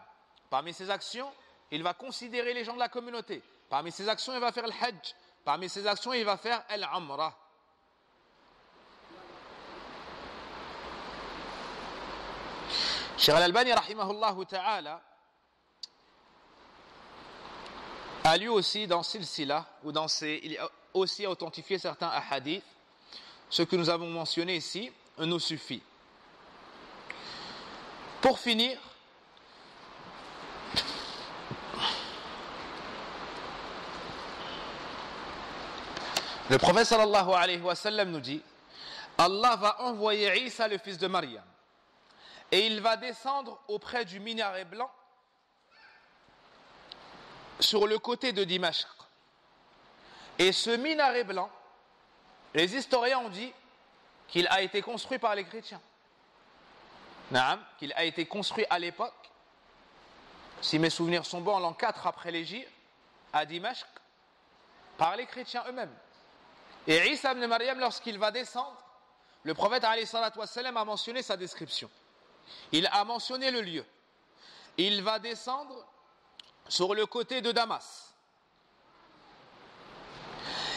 Parmi ses actions, il va considérer les gens de la communauté. Parmi ses actions, il va faire le hajj. Parmi ses actions, il va faire al-umrah. Cheikh Al-Albani rahimahullah ta'ala a lui aussi dans Silsila il a aussi authentifié certains hadiths. Ce que nous avons mentionné ici nous suffit. Pour finir, le prophète sallallahu alayhi wa sallam nous dit Allah va envoyer Isa le fils de Maryam et il va descendre auprès du minaret blanc sur le côté de Dimashq. Et ce minaret blanc, les historiens ont dit qu'il a été construit par les chrétiens. Qu'il a été construit à l'époque, si mes souvenirs sont bons, en l'an 4 après l'Hégire, à Dimashq, par les chrétiens eux-mêmes. Et Isa ibn Maryam, lorsqu'il va descendre, le prophète alayhi salatu wassalam a mentionné sa description. Il a mentionné le lieu. Il va descendre sur le côté de Damas.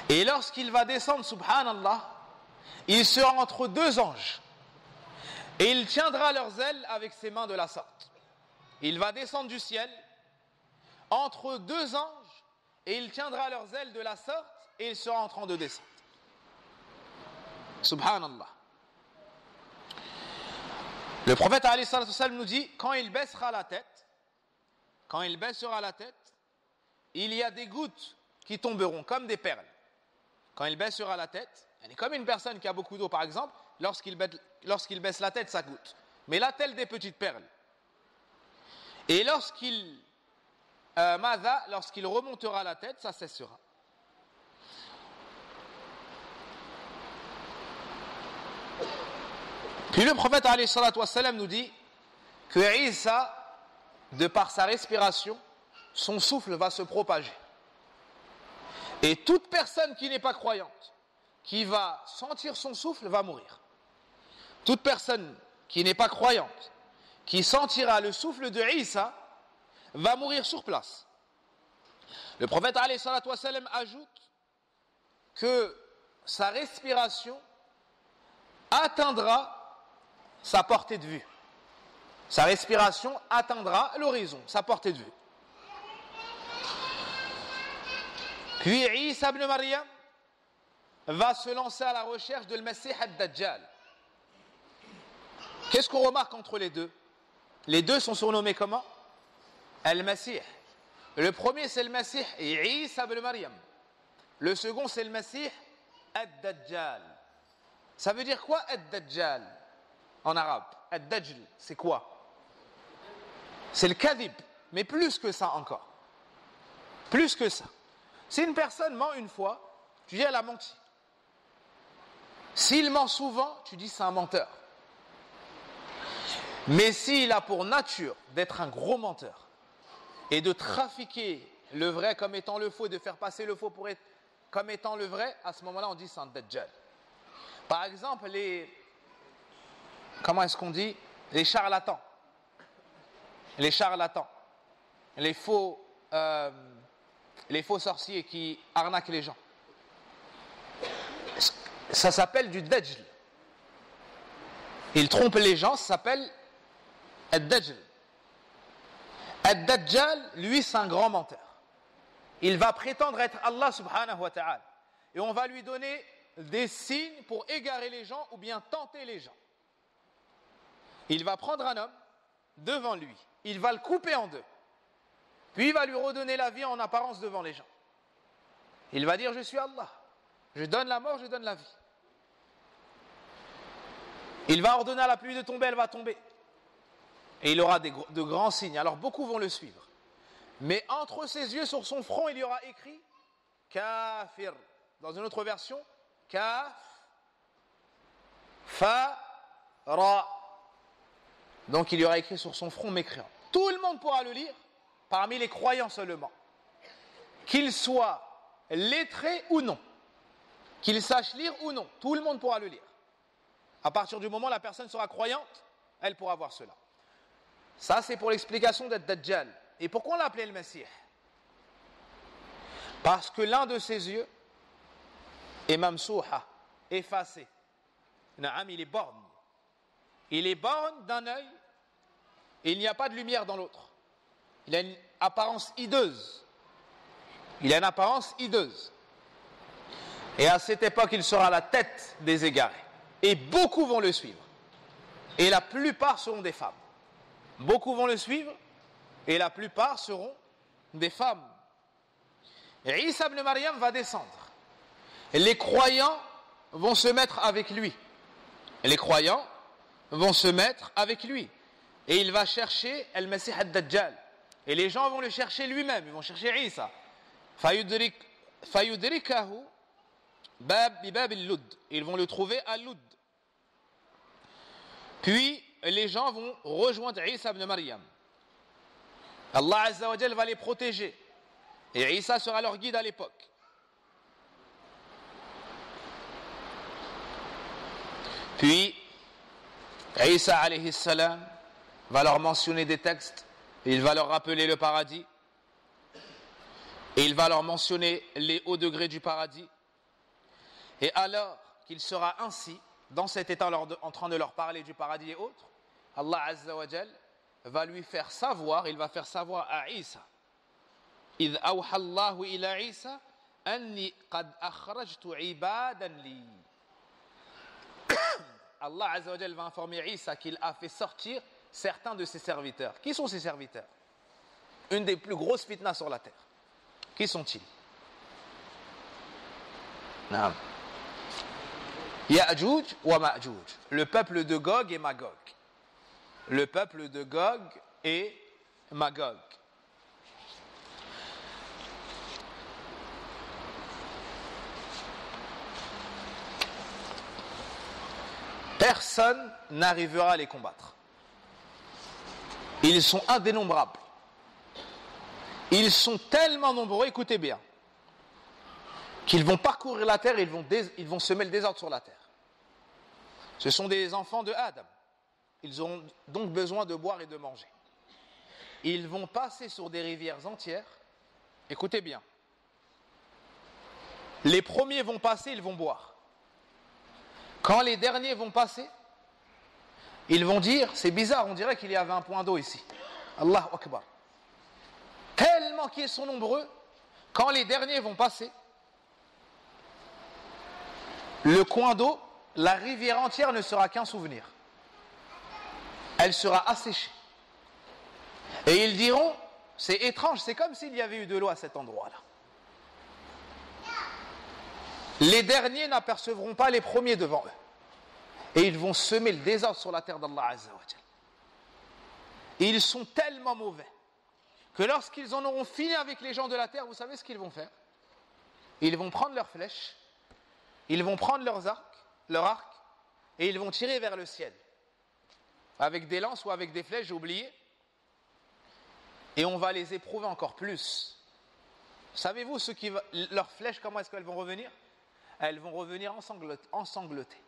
Et lorsqu'il va descendre, subhanallah, il sera entre deux anges. Et il tiendra leurs ailes avec ses mains de la sorte. Il va descendre du ciel entre deux anges et il tiendra leurs ailes de la sorte et il sera en train de descendre. Subhanallah. Le prophète alayhi salatu wassalam nous dit quand il baissera la tête, il y a des gouttes qui tomberont comme des perles. Quand il baissera la tête, elle est comme une personne qui a beaucoup d'eau par exemple, lorsqu'il baisse la tête, ça goutte. Mais là, telle des petites perles. Et lorsqu'il remontera la tête, ça cessera. Puis le prophète alayhi salatu wassalam nous dit que Isa, de par sa respiration, son souffle va se propager. Et toute personne qui n'est pas croyante, qui va sentir son souffle, va mourir. Toute personne qui n'est pas croyante, qui sentira le souffle de Isa, va mourir sur place. Le prophète alayhi salatu wassalam ajoute que sa respiration atteindra sa portée de vue. Sa respiration atteindra l'horizon, sa portée de vue. Puis Isa ibn Maryam va se lancer à la recherche de Al-Masih ad-Dajjal. Qu'est-ce qu'on remarque entre les deux? Les deux sont surnommés comment? Al-Masih. Le premier, c'est le Messie Isa ibn Maryam. Le second, c'est le Messie Ad-Dajjal. Ça veut dire quoi, Ad-Dajjal, en arabe? Ad-Dajjal, c'est quoi? C'est le kadhib, mais plus que ça encore. Plus que ça. Si une personne ment une fois, tu dis elle a menti. S'il ment souvent, tu dis c'est un menteur. Mais s'il a pour nature d'être un gros menteur et de trafiquer le vrai comme étant le faux et de faire passer le faux pour être comme étant le vrai, à ce moment-là, on dit c'est un Dajjal. Par exemple, comment est-ce qu'on dit? Les charlatans. Les charlatans. Les faux sorciers qui arnaquent les gens. Ça s'appelle du Dajjal. Ils trompent les gens, ça s'appelle Ad-Dajjal. Ad-Dajjal, lui, c'est un grand menteur. Il va prétendre être Allah subhanahu wa ta'ala. Et on va lui donner des signes pour égarer les gens ou bien tenter les gens. Il va prendre un homme devant lui. Il va le couper en deux. Puis il va lui redonner la vie en apparence devant les gens. Il va dire, je suis Allah. Je donne la mort, je donne la vie. Il va ordonner à la pluie de tomber, elle va tomber. Et il aura de grands signes. Alors beaucoup vont le suivre. Mais entre ses yeux, sur son front, il y aura écrit Kafir. Dans une autre version, Kaf, Fa, Ra. Donc il y aura écrit sur son front mécréant. Tout le monde pourra le lire, parmi les croyants seulement. Qu'il soit lettré ou non. Qu'il sache lire ou non. Tout le monde pourra le lire. À partir du moment où la personne sera croyante, elle pourra voir cela. Ça, c'est pour l'explication d'Ad-Dajjal. Et pourquoi on l'appelait le Messie? Parce que l'un de ses yeux est mamsouha, effacé. Naam, il est borgne. Il est borgne d'un œil et il n'y a pas de lumière dans l'autre. Il a une apparence hideuse. Il a une apparence hideuse. Et à cette époque, il sera la tête des égarés. Et beaucoup vont le suivre. Et la plupart seront des femmes. Beaucoup vont le suivre. Et la plupart seront des femmes. Et Isa ibn Maryam va descendre. Et les croyants vont se mettre avec lui. Et les croyants vont se mettre avec lui. Et il va chercher Al-Masih ad-Dajjal. Et les gens vont le chercher lui-même. Ils vont chercher Isa. Fayudrikahu bibab al-Lud. Ils vont le trouver à Lud. Puis les gens vont rejoindre Isa ibn Maryam. Allah Azza wa Jal va les protéger. Et Isa sera leur guide à l'époque. Puis Isa alayhi salam va leur mentionner des textes. Il va leur rappeler le paradis. Et il va leur mentionner les hauts degrés du paradis. Et alors qu'il sera ainsi, dans cet état en train de leur parler du paradis et autres, Allah Azza wa Jal va lui faire savoir, il va faire savoir à Isa, إذ أوحى الله إلى عيسى أني قد أخرجت عبادا لي. Allah Azza wa Jal va informer Isa qu'il a fait sortir certains de ses serviteurs. Qui sont ces serviteurs? Une des plus grosses fitnas sur la terre. Qui sont-ils? Naam. Ya'juj wa Ma'juj. Le peuple de Gog et Magog. Le peuple de Gog et Magog. Personne n'arrivera à les combattre. Ils sont indénombrables. Ils sont tellement nombreux, écoutez bien, qu'ils vont parcourir la terre et ils vont semer le désordre sur la terre. Ce sont des enfants de Adam. Ils auront donc besoin de boire et de manger. Ils vont passer sur des rivières entières. Écoutez bien. Les premiers vont passer, ils vont boire. Quand les derniers vont passer, ils vont dire, c'est bizarre, on dirait qu'il y avait un point d'eau ici. Allahu Akbar. Tellement qu'ils sont nombreux, quand les derniers vont passer, le coin d'eau, la rivière entière ne sera qu'un souvenir. Elle sera asséchée. Et ils diront, C'est étrange, c'est comme s'il y avait eu de l'eau à cet endroit-là. Les derniers n'apercevront pas les premiers devant eux. Et ils vont semer le désordre sur la terre d'Allah Azza wa Jal. Et ils sont tellement mauvais que lorsqu'ils en auront fini avec les gens de la terre, vous savez ce qu'ils vont faire? Ils vont prendre leurs flèches, ils vont prendre leur arc, et ils vont tirer vers le ciel. Avec des lances ou avec des flèches, j'ai oublié. Et on va les éprouver encore plus. Savez-vous leurs flèches, comment est-ce qu'elles vont revenir? Elles vont revenir ensanglotées.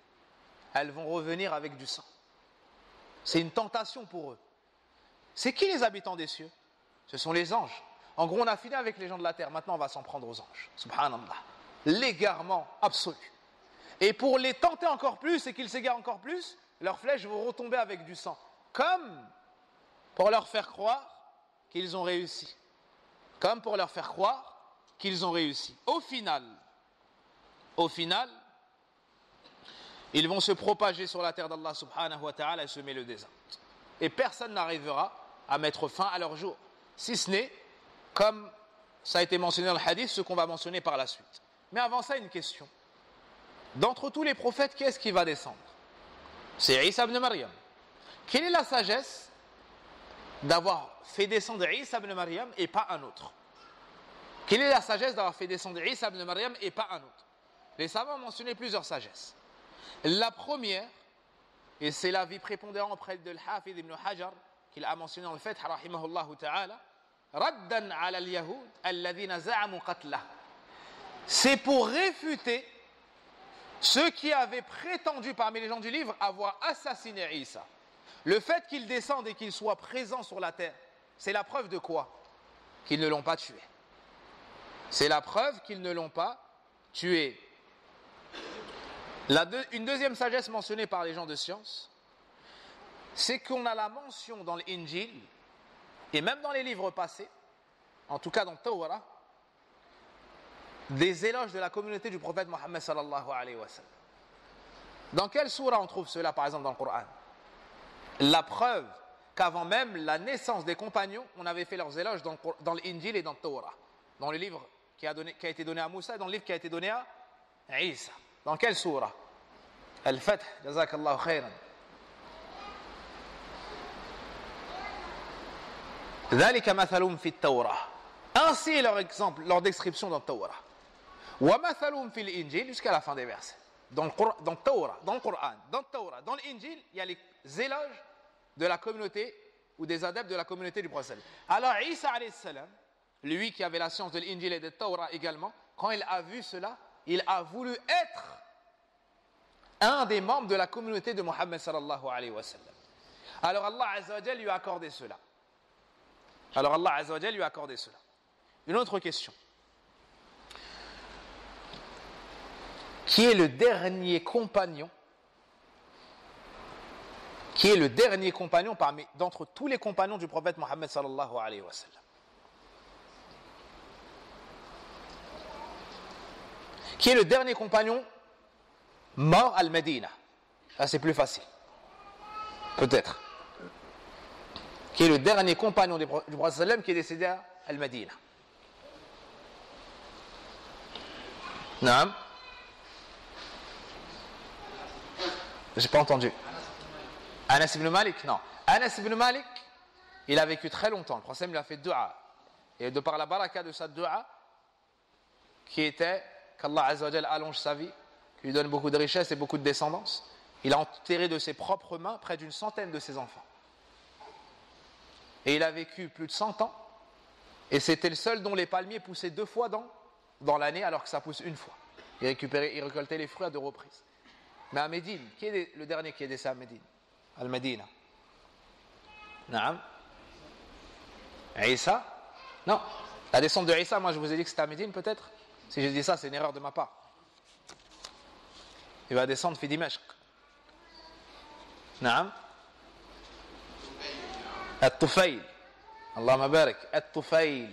Elles vont revenir avec du sang. C'est une tentation pour eux. C'est qui les habitants des cieux? Ce sont les anges. En gros, on a fini avec les gens de la terre. Maintenant, on va s'en prendre aux anges. Subhanallah. L'égarement absolu. Et pour les tenter encore plus et qu'ils s'égarent encore plus, leurs flèches vont retomber avec du sang. Comme pour leur faire croire qu'ils ont réussi. Comme pour leur faire croire qu'ils ont réussi. Au final, ils vont se propager sur la terre d'Allah subhanahu wa ta'ala et semer le désordre. Et personne n'arrivera à mettre fin à leur jour. Si ce n'est, comme ça a été mentionné dans le hadith, ce qu'on va mentionner par la suite. Mais avant ça, une question. D'entre tous les prophètes, qui est-ce qui va descendre? C'est Isa ibn Maryam. Quelle est la sagesse d'avoir fait descendre Isa ibn Maryam et pas un autre? Quelle est la sagesse d'avoir fait descendre Isa ibn Maryam et pas un autre? Les savants ont mentionné plusieurs sagesses. La première, et c'est l'avis prépondérant auprès de l'Hafid ibn Hajar, qu'il a mentionné dans le Fath, rahimahullahu ta'ala, raddan ala al-yahoud alladhina za'amu qatlah. C'est pour réfuter ceux qui avaient prétendu parmi les gens du livre avoir assassiné Isa. Le fait qu'il descende et qu'il soit présent sur la terre, c'est la preuve de quoi? Qu'ils ne l'ont pas tué. C'est la preuve qu'ils ne l'ont pas tué. Une deuxième sagesse mentionnée par les gens de science, c'est qu'on a la mention dans l'Injil, et même dans les livres passés, en tout cas dans Tawrah, des éloges de la communauté du prophète Mohammed sallallahu alayhi wa sallam. Dans quelle sourate on trouve cela, par exemple, dans le Coran? La preuve qu'avant même la naissance des compagnons, on avait fait leurs éloges dans l'Injil et dans le Tawrah, dans le livre qui a été donné à Moussa et dans le livre qui a été donné à Isa. Dans quelle sourate? Al-Fath, jazakallahu khayran. ذلك مثلهم في التوراة. Ainsi est leur exemple, leur description dans Tawrah. ومثلهم في الإنجيل, jusqu'à la fin des versets. Dans Tawrah, dans le Coran, dans Tawrah, dans l'Injil, il y a les éloges de la communauté ou des adeptes de la communauté du prophète. Alors Isa alayhi salam, lui qui avait la science de l'Injil et de Tawrah également, quand il a vu cela, il a voulu être un des membres de la communauté de Mohammed sallallahu alayhi wa sallam. Alors Allah Azza wa Jal lui a accordé cela. Une autre question. Qui est le dernier compagnon d'entre tous les compagnons du prophète Mohammed sallallahu alayhi wa sallam? Qui est le dernier compagnon mort à Al-Medina? Ça c'est plus facile. Peut-être. Qui est le dernier compagnon du prophète sallam qui est décédé à Al-Medina? Naam. J'ai pas entendu. Anas ibn Malik? Non. Anas ibn Malik, il a vécu très longtemps. Le prophète lui a fait dua. Et de par la baraka de sa dua, qui était qu'Allah Azza wa Jal allonge sa vie, qu'il lui donne beaucoup de richesses et beaucoup de descendance, il a enterré de ses propres mains près d'une centaine de ses enfants. Et il a vécu plus de 100 ans, et c'était le seul dont les palmiers poussaient 2 fois dans l'année, alors que ça pousse une fois. Il récoltait les fruits à 2 reprises. Mais à Médine, qui est le dernier qui est décédé à Médine? Al-Medina. Naam. Isa? Non. La descente de Isa, moi je vous ai dit que c'était à Médine peut-être? Si j'ai dit ça, c'est une erreur de ma part. Il va descendre fi Dimashq. Naam. At-Tufayl. Allahumma barik. At-Tufayl.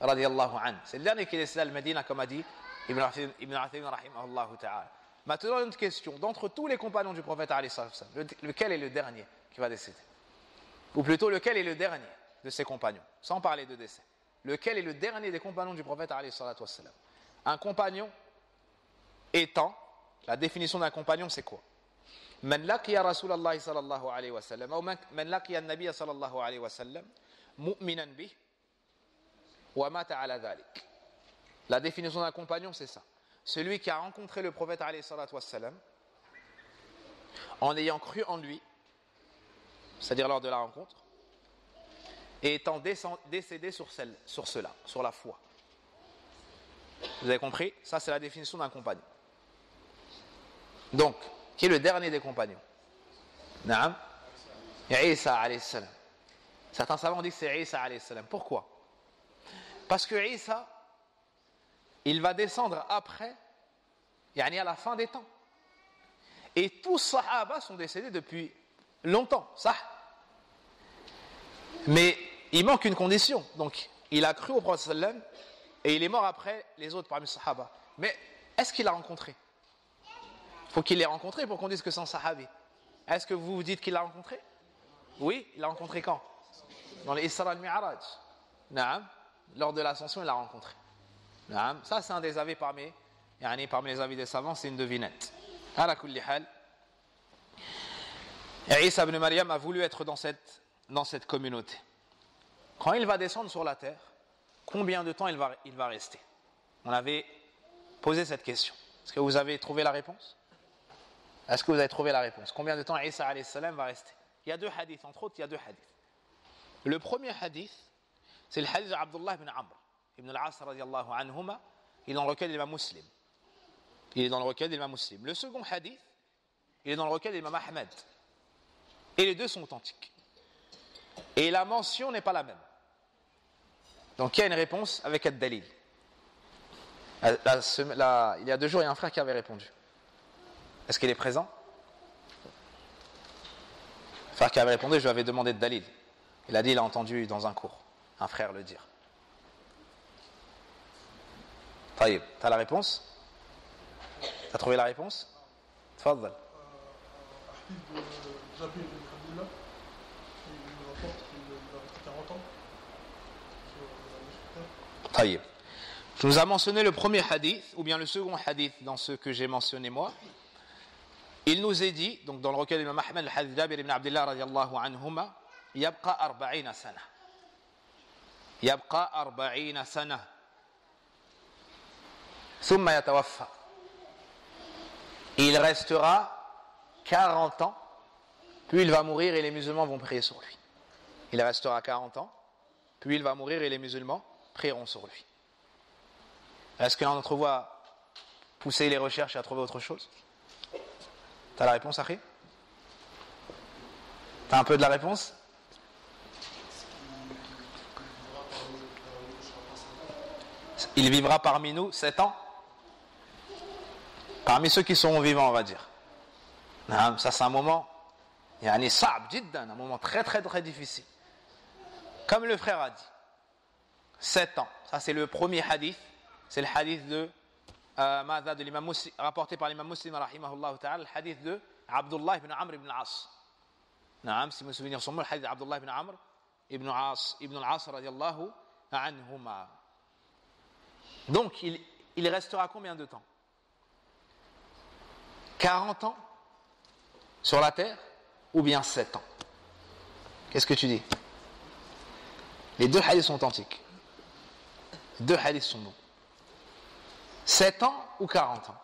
Radiyallahu anhu. C'est le dernier qui est décédé à Al-Medina, comme a dit Ibn Athaymin rahimahullah ta'ala. Maintenant, une question. D'entre tous les compagnons du prophète, lequel est le dernier qui va décéder? Ou plutôt, lequel est le dernier? de ses compagnons, sans parler de décès. Lequel est le dernier des compagnons du prophète alayhi salatu wassalam? Un compagnon étant, la définition d'un compagnon c'est quoi? Man laqiya Rasulallah sallallahu alayhi wa sallam ou man laqiya an-nabiy sallallahu alayhi wa sallam mu'minan bih wa mata ala dhalik. La définition d'un compagnon c'est ça. Celui qui a rencontré le prophète alayhi salatu wassalam en ayant cru en lui, c'est-à-dire lors de la rencontre, et étant décédé sur cela, sur la foi. Vous avez compris? Ça, c'est la définition d'un compagnon. Donc, qui est le dernier des compagnons? Naam, Isa alayhi salam. Certains savants disent que c'est Isa alayhi salam. Pourquoi? Parce que Isa, il va descendre après, yani à la fin des temps. Et tous les sahaba sont décédés depuis longtemps, ça. Mais il manque une condition. Donc, il a cru au prophète sallam et il est mort après les autres parmi les sahaba. Mais est-ce qu'il l'a rencontré? Il faut qu'il l'ait rencontré pour qu'on dise que c'est un sahabi. Est-ce que vous vous dites qu'il l'a rencontré? Oui, il l'a rencontré quand? Dans l'Isra al-Mi'raj. Naam. Lors de l'ascension, il l'a rencontré. Naam. Ça, c'est un des avis parmi les avis des savants, c'est une devinette. Ala kulli hal. Et Isa ibn Maryam a voulu être dans cette communauté. Quand il va descendre sur la terre, combien de temps il va rester? On avait posé cette question. Est-ce que vous avez trouvé la réponse? Est-ce que vous avez trouvé la réponse? Combien de temps Isa alayhi salam va rester? Il y a deux hadiths, entre autres, il y a deux hadiths. Le premier hadith, c'est le hadith d'Abdullah ibn Amr ibn al-As radiyallahu anhuma. Il est dans le recueil de l'imam Muslim. Le second hadith, il est dans le recueil de l'imam Ahmed. Et les deux sont authentiques. Et la mention n'est pas la même. Donc il y a une réponse avec ad-dalil. Il y a 2 jours, il y a un frère qui avait répondu. Est-ce qu'il est présent? Le frère qui avait répondu, je lui avais demandé de dalil. Il a dit, il a entendu dans un cours, un frère le dire. Taïb, t'as la réponse? T'as trouvé la réponse? Tfaddal. Jabir ibn Abdullah, il rapporte qu'il a resté 40 ans sur la terre. Taïb. Je vous ai mentionné le premier hadith, ou bien le second hadith dans ce que j'ai mentionné moi. Il nous est dit, donc dans le recueil de l'imam Ahmed, le hadith Jabir ibn Abdullah radiyallahu anhuma, yabqa 40 sana. Yabqa 40 sana. Thumma yatawaffa. Il restera 40 ans, puis il va mourir et les musulmans vont prier sur lui. Il restera 40 ans, puis il va mourir et les musulmans prieront sur lui. Est-ce que l'un d'entre vous a poussé les recherches et a trouvé autre chose? T'as la réponse, Akhi? T'as un peu de la réponse? Il vivra parmi nous 7 ans. Parmi ceux qui seront vivants, on va dire. Ça, c'est un moment, un moment très très très difficile. Comme le frère a dit, 7 ans. Ça, c'est le premier hadith. C'est le hadith de l'imam Muslim, rapporté par l'imam Muslim, rahimahullah ta'ala, le hadith de Abdullah ibn Amr ibn al-As. Si mes souvenirs sont bons, le hadith d'Abdullah ibn Amr ibn al-As, radiallahu anhuma. Donc, il restera combien de temps? 40 ans sur la terre ou bien 7 ans? Qu'est-ce que tu dis? Les deux hadiths sont authentiques. Les deux hadiths sont bons. 7 ans ou 40 ans?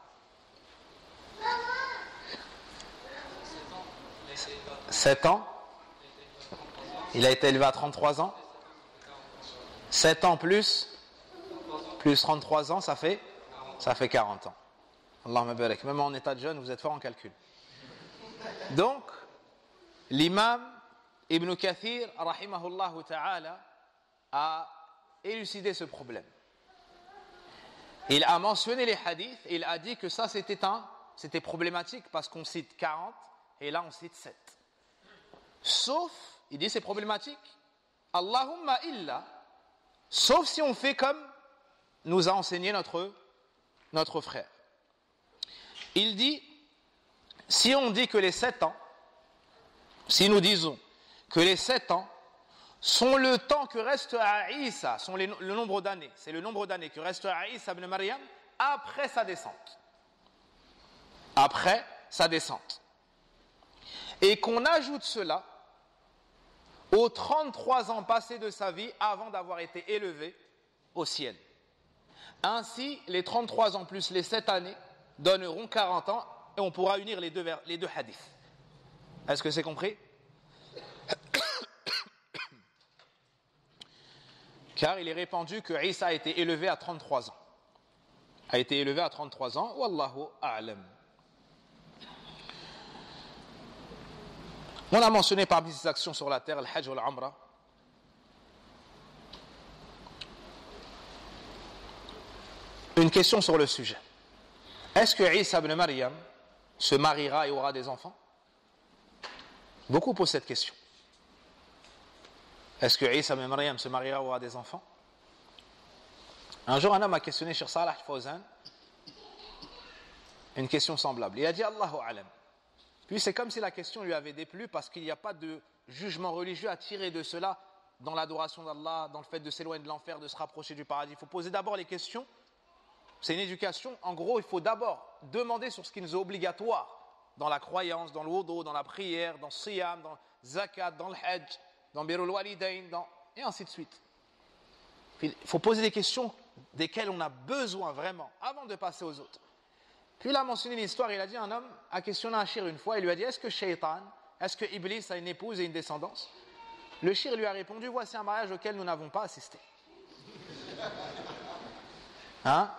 7 ans. Il a été élevé à 33 ans. 7 ans plus 33 ans, ça fait 40 ans. Allahumma barak. Même en état de jeune, vous êtes fort en calcul. Donc, l'imam Ibn Kathir, rahimahullah ta'ala, a élucidé ce problème. Il a mentionné les hadiths et il a dit que ça c'était problématique parce qu'on cite 40 et là on cite 7. Sauf, il dit c'est problématique, Allahumma illa, sauf si on fait comme nous a enseigné notre frère. Il dit, si on dit que les 7 ans, si nous disons que les 7 ans sont le temps que reste à Isa, sont le nombre d'années. C'est le nombre d'années que reste à Isa ibn Maryam après sa descente. Après sa descente. Et qu'on ajoute cela aux 33 ans passés de sa vie avant d'avoir été élevé au ciel. Ainsi, les 33 ans plus les 7 années donneront 40 ans et on pourra unir les deux hadiths. Est-ce que c'est compris? Car il est répandu que Isa a été élevé à 33 ans. A été élevé à 33 ans. Wallahu a'lam. On a mentionné parmi ces actions sur la terre, le Hajj ou l'Umrah. Une question sur le sujet. Est-ce que Isa ibn Maryam se mariera et aura des enfants? Beaucoup posent cette question. Est-ce que Isa ibn Maryam se mariera ou aura des enfants? Un jour, un homme a questionné Cheikh Salah Fawzan une question semblable. Il a dit Allahu a'lam. Puis c'est comme si la question lui avait déplu parce qu'il n'y a pas de jugement religieux à tirer de cela dans l'adoration d'Allah, dans le fait de s'éloigner de l'enfer, de se rapprocher du paradis. Il faut poser d'abord les questions. C'est une éducation. En gros, il faut d'abord demander sur ce qui nous est obligatoire dans la croyance, dans le wudu, dans la prière, dans le siyam, dans le zakat, dans le hajj, dans birrul walidain, et ainsi de suite. Puis, il faut poser des questions desquelles on a besoin vraiment avant de passer aux autres. Puis il a mentionné l'histoire, il a dit un homme a questionné un shir une fois, il lui a dit est-ce que Shaitan, est-ce que Iblis a une épouse et une descendance? Le shir lui a répondu voici un mariage auquel nous n'avons pas assisté. Hein?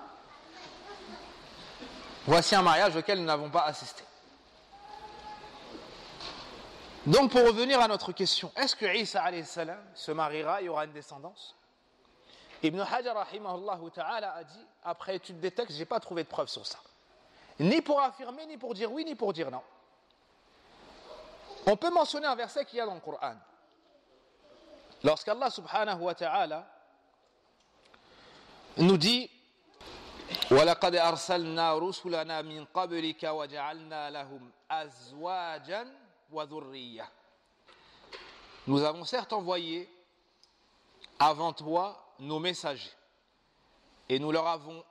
Voici un mariage auquel nous n'avons pas assisté. Donc pour revenir à notre question, est-ce que Isa alayhi salam se mariera et aura une descendance? Ibn Hajar rahimahullah ta'ala a dit, après étude des textes, je n'ai pas trouvé de preuve sur ça. Ni pour affirmer, ni pour dire oui, ni pour dire non. On peut mentionner un verset qu'il y a dans le Coran. Lorsqu'Allah subhanahu wa ta'ala nous dit وَلَقَدْ أَرْسَلْنَا رُسُلَنَا مِنْ قَبْلِكَ وَجَعَلْنَا لَهُمْ أَزْوَاجًا وَذُرِّيَّةً. Nous avons certes envoyé avant toi nos messagers et nous leur avons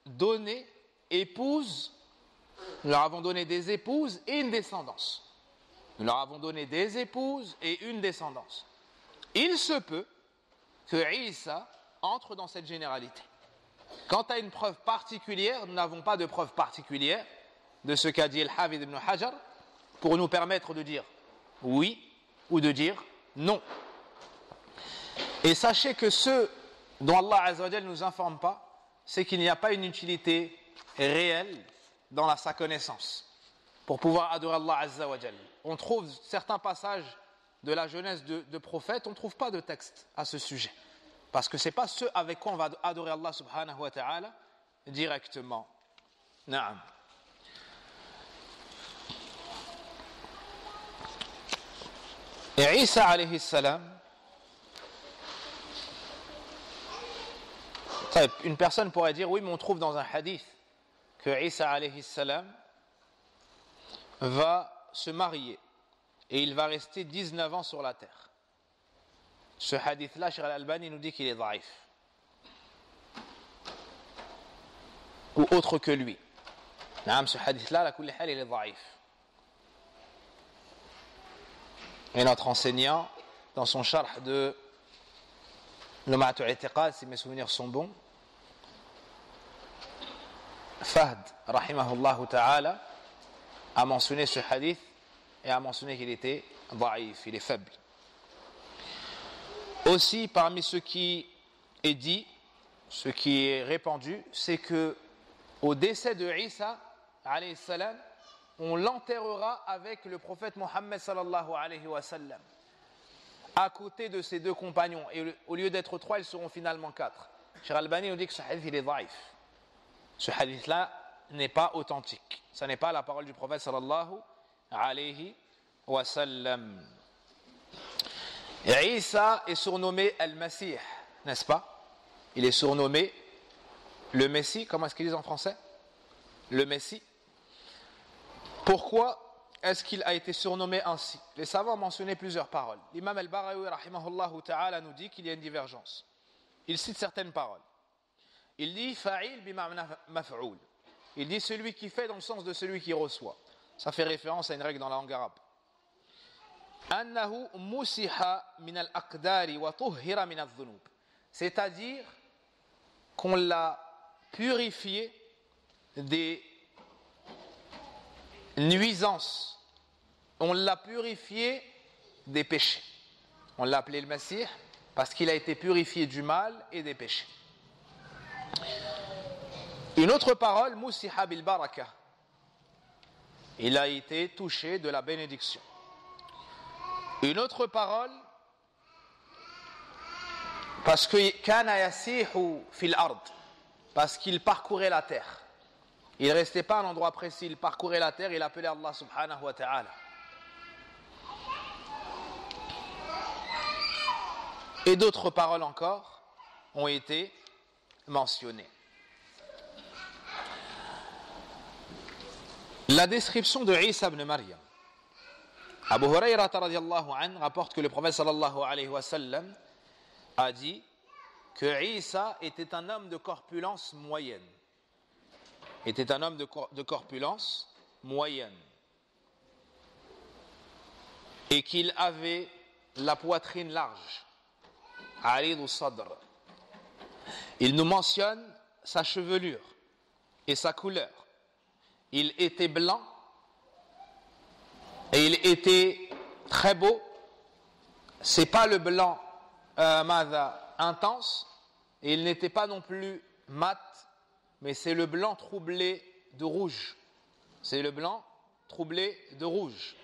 donné épouses, nous leur avons donné des épouses et une descendance. Nous leur avons donné des épouses et une descendance. Il se peut que Isa entre dans cette généralité. Quant à une preuve particulière, nous n'avons pas de preuve particulière de ce qu'a dit Al-Hafidh ibn Hajar pour nous permettre de dire oui ou de dire non. Et sachez que ce dont Allah Azza wa Jalla ne nous informe pas, c'est qu'il n'y a pas une utilité réelle dans sa connaissance pour pouvoir adorer Allah Azza wa Jalla. On trouve certains passages de la jeunesse de prophètes, on ne trouve pas de texte à ce sujet. Parce que ce n'est pas ce avec quoi on va adorer Allah subhanahu wa ta'ala directement. Naam. Et Isa alayhi salam, une personne pourrait dire oui, mais on trouve dans un hadith que Isa alayhi salam va se marier et il va rester 19 ans sur la terre. Ce hadith-là, Cheikh Al-Albani nous dit qu'il est daïf. Ou autre que lui. Ce hadith-là, la kulli hal, il est daïf. Et notre enseignant, dans son sharh de Lum'atu i'tiqad, si mes souvenirs sont bons, Fahd, rahimahullah ta'ala, a mentionné ce hadith et a mentionné qu'il était daïf, il est faible. Aussi, parmi ce qui est dit, ce qui est répandu, c'est que au décès de Isa, alayhi salam, on l'enterrera avec le prophète Mohammed sallallahu alayhi wa sallam, à côté de ses deux compagnons. Et au lieu d'être 3, ils seront finalement 4. Cheikh Al-Albani nous dit que ce hadith il est daïf. Ce hadith-là n'est pas authentique. Ce n'est pas la parole du prophète sallallahu alayhi wa sallam. Et Isa est surnommé Al-Masih, n'est-ce pas? Il est surnommé le Messie. Comment est-ce qu'ils disent en français? Le Messie. Pourquoi? est-ce qu'il a été surnommé ainsi? Les savants ont mentionné plusieurs paroles. L'imam al-Barawi rahimahullah ta'ala nous dit qu'il y a une divergence. Il cite certaines paroles. Il dit fa'il bima'na maf'oul. Il dit celui qui fait dans le sens de celui qui reçoit. Ça fait référence à une règle dans la langue arabe. Annahu musiha min al-aqdari wa tuhhira min adh-dhunub. C'est-à-dire qu'on l'a purifié des nuisances. On l'a purifié des péchés. On l'a appelé le Messie parce qu'il a été purifié du mal et des péchés. Une autre parole, musiha bil baraka. Il a été touché de la bénédiction. Une autre parole, parce que kana yasihu fil ard, parce qu'il parcourait la terre. Il ne restait pas à un endroit précis, il parcourait la terre, il appelait Allah subhanahu wa ta'ala. Et d'autres paroles encore ont été mentionnées. La description de Isa ibn Maryam. Abu Hurayrata radiyallahu anhu rapporte que le prophète sallallahu alayhi wa sallam a dit que Isa était un homme de corpulence moyenne. Était un homme de corpulence moyenne. Et qu'il avait la poitrine large. Arid sadr. Il nous mentionne sa chevelure et sa couleur. Il était blanc et il était très beau. C'est pas le blanc intense et il n'était pas non plus mat, mais c'est le blanc troublé de rouge. C'est le blanc troublé de rouge.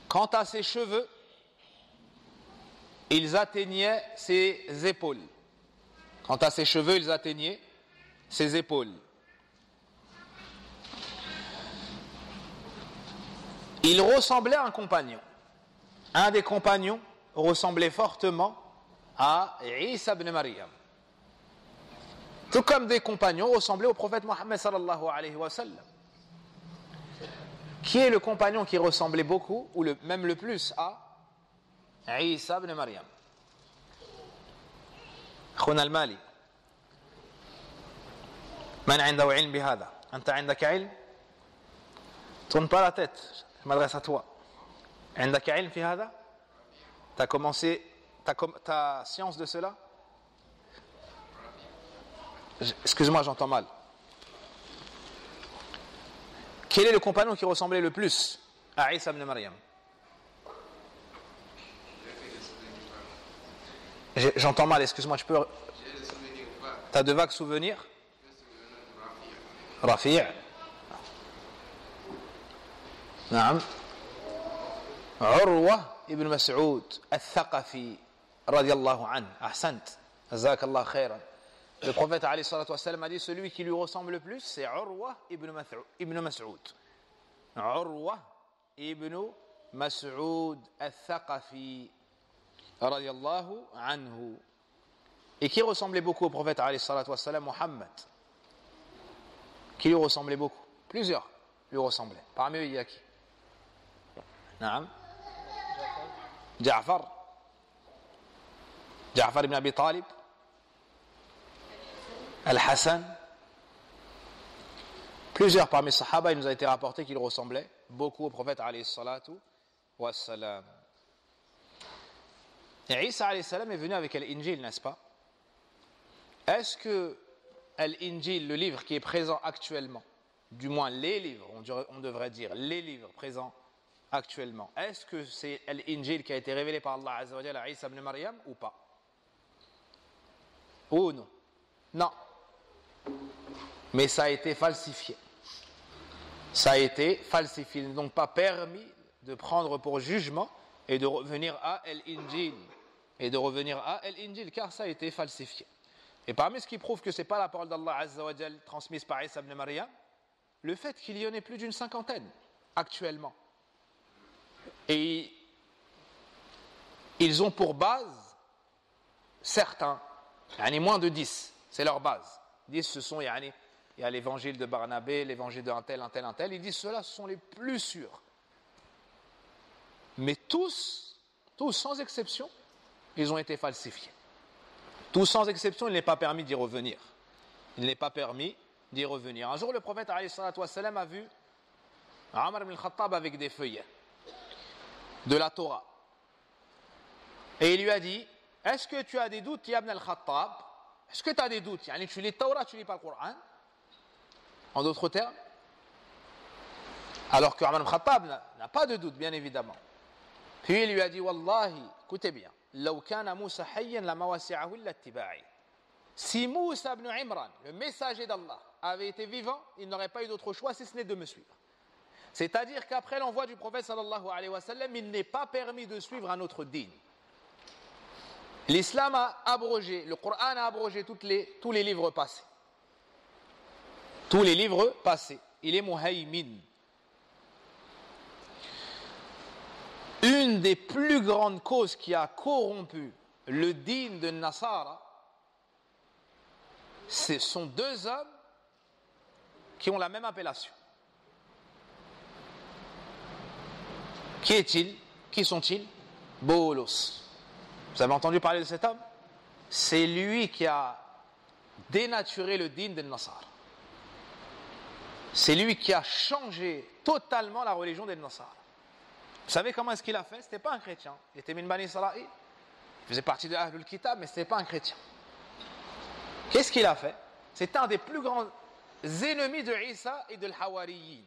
Quant à ses cheveux, ils atteignaient ses épaules. Quant à ses cheveux, ils atteignaient ses épaules. Il ressemblait à un compagnon. Un des compagnons ressemblait fortement à Isa ibn Maryam. Tout comme des compagnons ressemblaient au prophète Mohammed sallallahu alayhi wa sallam. Qui est le compagnon qui ressemblait beaucoup, ou même le plus, à Isa ibn Maryam? أخونا المالي من عنده علم بهذا؟ أنت عندك علم؟ Tourne pas la tête, je m'adresse à toi. عندك علم في هذا؟ Tu as commencé ta science de cela? Excuse-moi, j'entends mal. Quel est le compagnon qui ressemblait le plus à Isa ibn Maryam? J'entends mal, excuse-moi, je peux... Tu as de vagues souvenirs? Rafi'. نعم. عروة ابن مسعود الثقفي رضي الله عنه. أحسنت. جزاك الله خيرا. Le prophète alayhi salatu wassalam a dit celui qui lui ressemble le plus, c'est Urwa ibn Mas'ud. Urwa ibn Mas'ud al-Thaqafi radiyallahu anhu. Et qui ressemblait beaucoup au prophète alayhi salatu wassalam? Muhammad. Qui lui ressemblait beaucoup? Plusieurs lui ressemblaient. Parmi eux, il y a qui? Naam. Ja'far ibn Abi Talib. Al-Hassan. Plusieurs parmi les Sahaba, il nous a été rapporté qu'il ressemblait beaucoup au prophète alayhi salatu wassalam. Et Isa alayhi salam est venu avec l'Injil, n'est-ce pas? Est-ce que l'Injil, le livre qui est présent actuellement, du moins les livres, on devrait dire les livres présents actuellement, est-ce que c'est l'Injil qui a été révélé par Allah Azza wa Jalla à Isa ibn Maryam ou pas? Ou non? Non. Mais ça a été falsifié. Ça a été falsifié. Il n'est donc pas permis de prendre pour jugement et de revenir à l'Injil. Car ça a été falsifié. Et parmi ce qui prouve que ce n'est pas la parole d'Allah Azza wa Jal transmise par Isa ibn Maryam, le fait qu'il y en ait plus d'une cinquantaine actuellement. Et ils ont pour base certains, moins de 10, c'est leur base. 10 ce sont il y a l'évangile de Barnabé, l'évangile d'un tel, un tel, un tel. Il dit ceux-là sont les plus sûrs. Mais tous, sans exception, ils ont été falsifiés. Tous sans exception, il n'est pas permis d'y revenir. Il n'est pas permis d'y revenir. Un jour, le prophète alayhi salatu wassalam a vu Omar ibn al-Khattab avec des feuillets de la Torah. Et il lui a dit, est-ce que tu as des doutes, ya ibn al-Khattab? Est-ce que tu as des doutes? Yani, tu lis Torah, tu lis pas le Coran? En d'autres termes. Alors que Omar ibn al-Khattab n'a pas de doute, bien évidemment. Puis il lui a dit, Wallahi, écoutez bien, لو كان موسى حيا لما وسعه إلا اتباعي. Si Moussa ibn Imran, le messager d'Allah, avait été vivant, il n'aurait pas eu d'autre choix si ce n'est de me suivre. C'est-à-dire qu'après l'envoi du prophète sallallahu alayhi wa sallam, il n'est pas permis de suivre un autre dîn. L'islam a abrogé, le Coran a abrogé tous les livres passés. Tous les livres passés. Il est muhaymin. Une des plus grandes causes qui a corrompu le dîn de Nasara, ce sont deux hommes qui ont la même appellation. Qui est-il? Qui sont-ils? Boulos. Vous avez entendu parler de cet homme? C'est lui qui a dénaturé le dîn de Nasara. C'est lui qui a changé totalement la religion des Nasara. Vous savez comment est-ce qu'il a fait? Ce n'était pas un chrétien. Il était min Bani Israël. Il faisait partie de Ahlul Kitab, mais ce n'était pas un chrétien. Qu'est-ce qu'il a fait? C'est un des plus grands ennemis de Isa et de l'Hawariyin.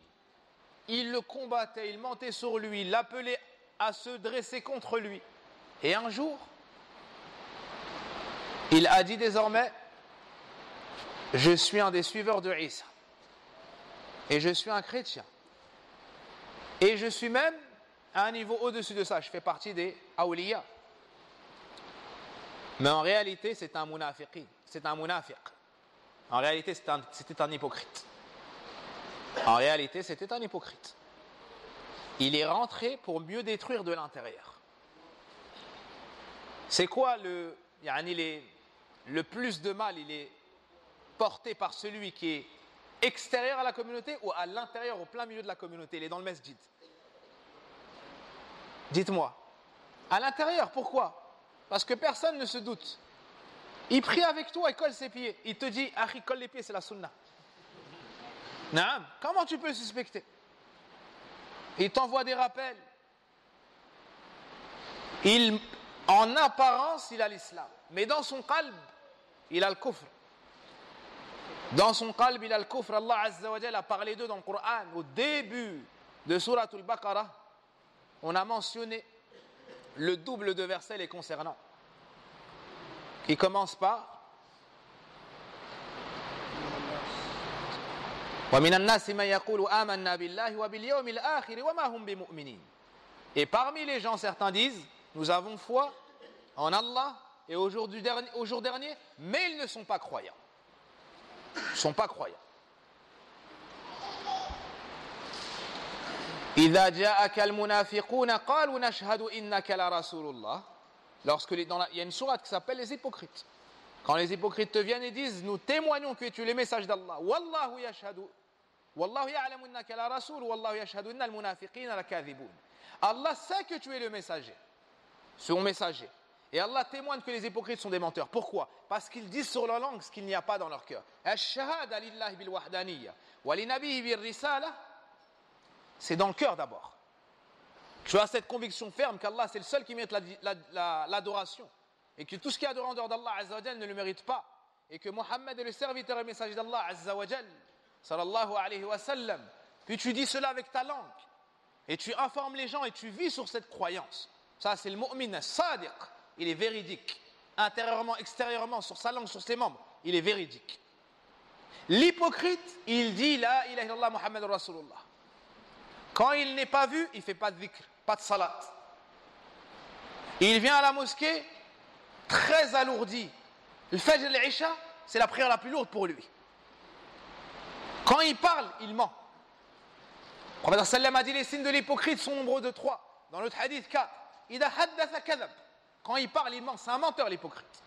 Il le combattait, il mentait sur lui, il l'appelait à se dresser contre lui. Et un jour, il a dit désormais, je suis un des suiveurs de Isa. Et je suis un chrétien. Et je suis même à un niveau au-dessus de ça. Je fais partie des awliya. Mais en réalité, c'est un munafiqin. C'est un munafiq. En réalité, c'était un hypocrite. En réalité, c'était un hypocrite. Il est rentré pour mieux détruire de l'intérieur. C'est quoi le plus de mal? Il est porté par celui qui est extérieur à la communauté ou à l'intérieur, au plein milieu de la communauté? Il est dans le masjid. Dites-moi. À l'intérieur, pourquoi? Parce que personne ne se doute. Il prie avec toi et colle ses pieds. Il te dit, Akhi, colle les pieds, c'est la sunna. Naam, comment tu peux le suspecter? Il t'envoie des rappels. En apparence, il a l'islam. Mais dans son qalb, il a le kufr. Dans son qalb, il a le kufr. Allah Azza wa Jalla a parlé d'eux dans le Coran. Au début de Surat al-Baqarah, on a mentionné le double de versets les concernant. Qui commence par وَمِنَ النَّاسِ مَنْ يَقُولُ آمَنَّا بِاللَّهِ وَبِالْيَوْمِ الْآخِرِ وَمَا هُمْ بِمُؤْمِنِينَ. Et parmi les gens, certains disent, nous avons foi en Allah et au jour dernier, mais ils ne sont pas croyants. Ils ne sont pas croyants. إِذَا جَاءَكَ الْمُنَافِقُونَ قَالُوا نَشْهَدُ إِنَّكَ لَرَسُولُ اللَّهِ. Il y a une sourate qui s'appelle les hypocrites. Quand les hypocrites te viennent et disent, nous témoignons que tu es le message d'Allah. Wallahu yashhadu. Wallahu ya'lamu innaka la rasul. Wallahu yashhadu innal munafiqina lakathibun. Allah sait que tu es le messager. Son messager. Et Allah témoigne que les hypocrites sont des menteurs. Pourquoi? Parce qu'ils disent sur leur langue ce qu'il n'y a pas dans leur cœur. Ash-shahada lillahi bil wahdaniyya wa li nabiyhi bir risala. C'est dans le cœur d'abord. Tu as cette conviction ferme qu'Allah c'est le seul qui mérite l'adoration et que tout ce qui est adoré en dehors d'Allah Azza wa Jal ne le mérite pas et que Mohammed est le serviteur et messager d'Allah Azza wa Jal sallallahu alayhi wa sallam. Puis tu dis cela avec ta langue et tu informes les gens et tu vis sur cette croyance. Ça c'est le mu'min sadiq, il est véridique intérieurement, extérieurement, sur sa langue, sur ses membres, il est véridique. L'hypocrite, il dit la ilaha illallah Muhammadur Rasulullah. Quand il n'est pas vu, il ne fait pas de dhikr, pas de salat. Il vient à la mosquée très alourdi. Le Fajr et l'Isha, c'est la prière la plus lourde pour lui. Quand il parle, il ment. Le prophète sallam a dit les signes de l'hypocrite sont nombreux de 3. Dans l'autre hadith 4. Ida haddatha kadhab. Quand il parle, il ment. C'est un menteur l'hypocrite.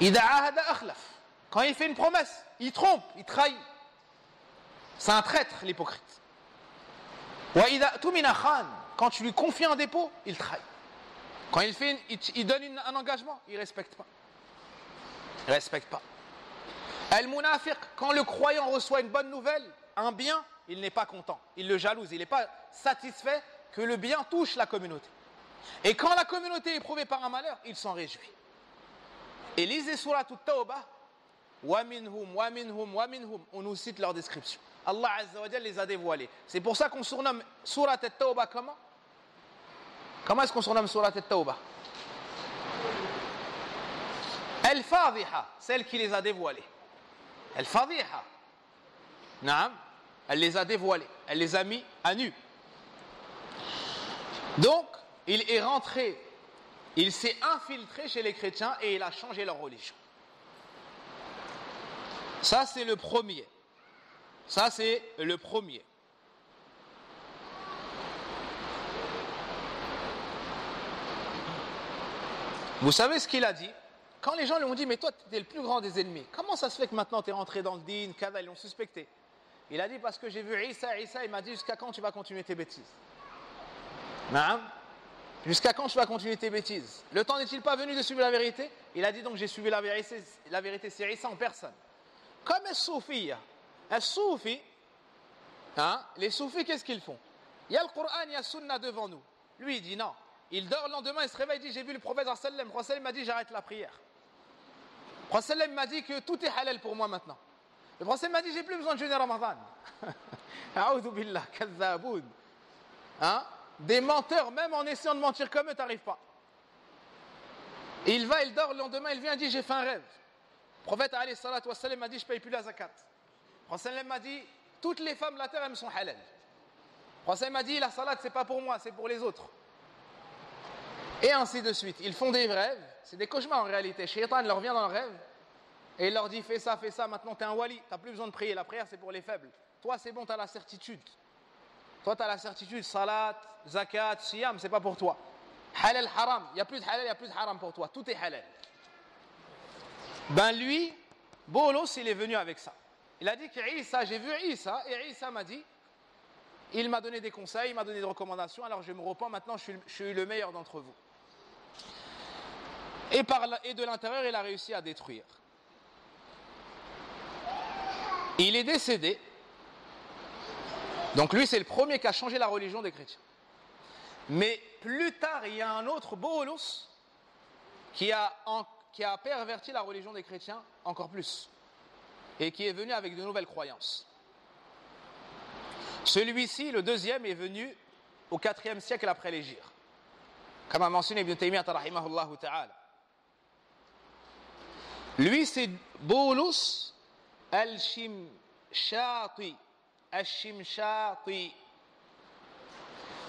Ida ahada akhlaf. Quand il fait une promesse, il trompe, il trahit. C'est un traître, l'hypocrite. Quand tu lui confies un dépôt, il trahit. Quand il donne un engagement, il ne respecte pas. Il ne respecte pas. Al-Munafiq, quand le croyant reçoit une bonne nouvelle, un bien, il n'est pas content. Il le jalouse, il n'est pas satisfait que le bien touche la communauté. Et quand la communauté est éprouvée par un malheur, il s'en réjouit. Et lisez Surat At-Tawbah, wa minhum, on nous cite leur description. Allah Azza wa Jalla les a dévoilés. C'est pour ça qu'on surnomme Surat At-Tawbah comment? Comment est-ce qu'on surnomme Surat At-Tawbah? Al-Fadhiha, celle qui les a dévoilés. Al-Fadhiha. Naam, elle les a dévoilés, elle les a mis à nu. Donc, il est rentré, il s'est infiltré chez les chrétiens et il a changé leur religion. Ça, c'est le premier. Ça, c'est le premier. Vous savez ce qu'il a dit? Quand les gens lui ont dit, mais toi, tu es le plus grand des ennemis, comment ça se fait que maintenant tu es rentré dans le din, kada, ils l'ont suspecté? Il a dit, parce que j'ai vu Isa, il m'a dit, jusqu'à quand tu vas continuer tes bêtises? Naam. Jusqu'à quand tu vas continuer tes bêtises? Le temps n'est-il pas venu de suivre la vérité? Il a dit donc, j'ai suivi la vérité, c'est Isa en personne. Comme les soufis, les soufis, qu'est-ce qu'ils font? Il y a le Coran, il y a le Sunna devant nous. Lui, il dit non. Il dort le lendemain, il se réveille, il dit, j'ai vu le prophète sallam. Le prophète m'a dit, j'arrête la prière. Le prophète m'a dit que tout est halal pour moi maintenant. Le prophète m'a dit, j'ai plus besoin de jeûner Ramadan. A'udhu billah, kazzaboun. Des menteurs, même en essayant de mentir comme eux, t'arrives pas. Et il va, il dort, le lendemain, il vient, il dit, j'ai fait un rêve. Le prophète alayhi salatu wassalam m'a dit, je paye plus la zakat. Le prophète m'a dit, toutes les femmes de la terre, elles me sont halal. Le prophète m'a dit, la salat, c'est pas pour moi, c'est pour les autres. Et ainsi de suite. Ils font des rêves, c'est des cauchemars en réalité. Shaitan leur vient dans le rêve et il leur dit fais ça, maintenant t'es un wali, t'as plus besoin de prier, la prière c'est pour les faibles. Toi c'est bon, t'as la certitude. Toi t'as la certitude, salat, zakat, siyam, c'est pas pour toi. Halal, haram, il n'y a plus de halal, il n'y a plus de haram pour toi, tout est halal. Ben lui, Bolos, il est venu avec ça. Il a dit que Isa, j'ai vu Isa, et Isa m'a dit, il m'a donné des conseils, il m'a donné des recommandations, alors je me repens, maintenant je suis le meilleur d'entre vous. Et de l'intérieur, il a réussi à détruire. Il est décédé. Donc lui, c'est le premier qui a changé la religion des chrétiens. Mais plus tard, il y a un autre Bolos qui a perverti la religion des chrétiens encore plus. Et qui est venu avec de nouvelles croyances. Celui-ci, le deuxième, est venu au 4e siècle après l'Hégire. Comme a mentionné Ibn Taymiyyah rahimahullah ta'ala. Lui, c'est Boulous al-Shimshati.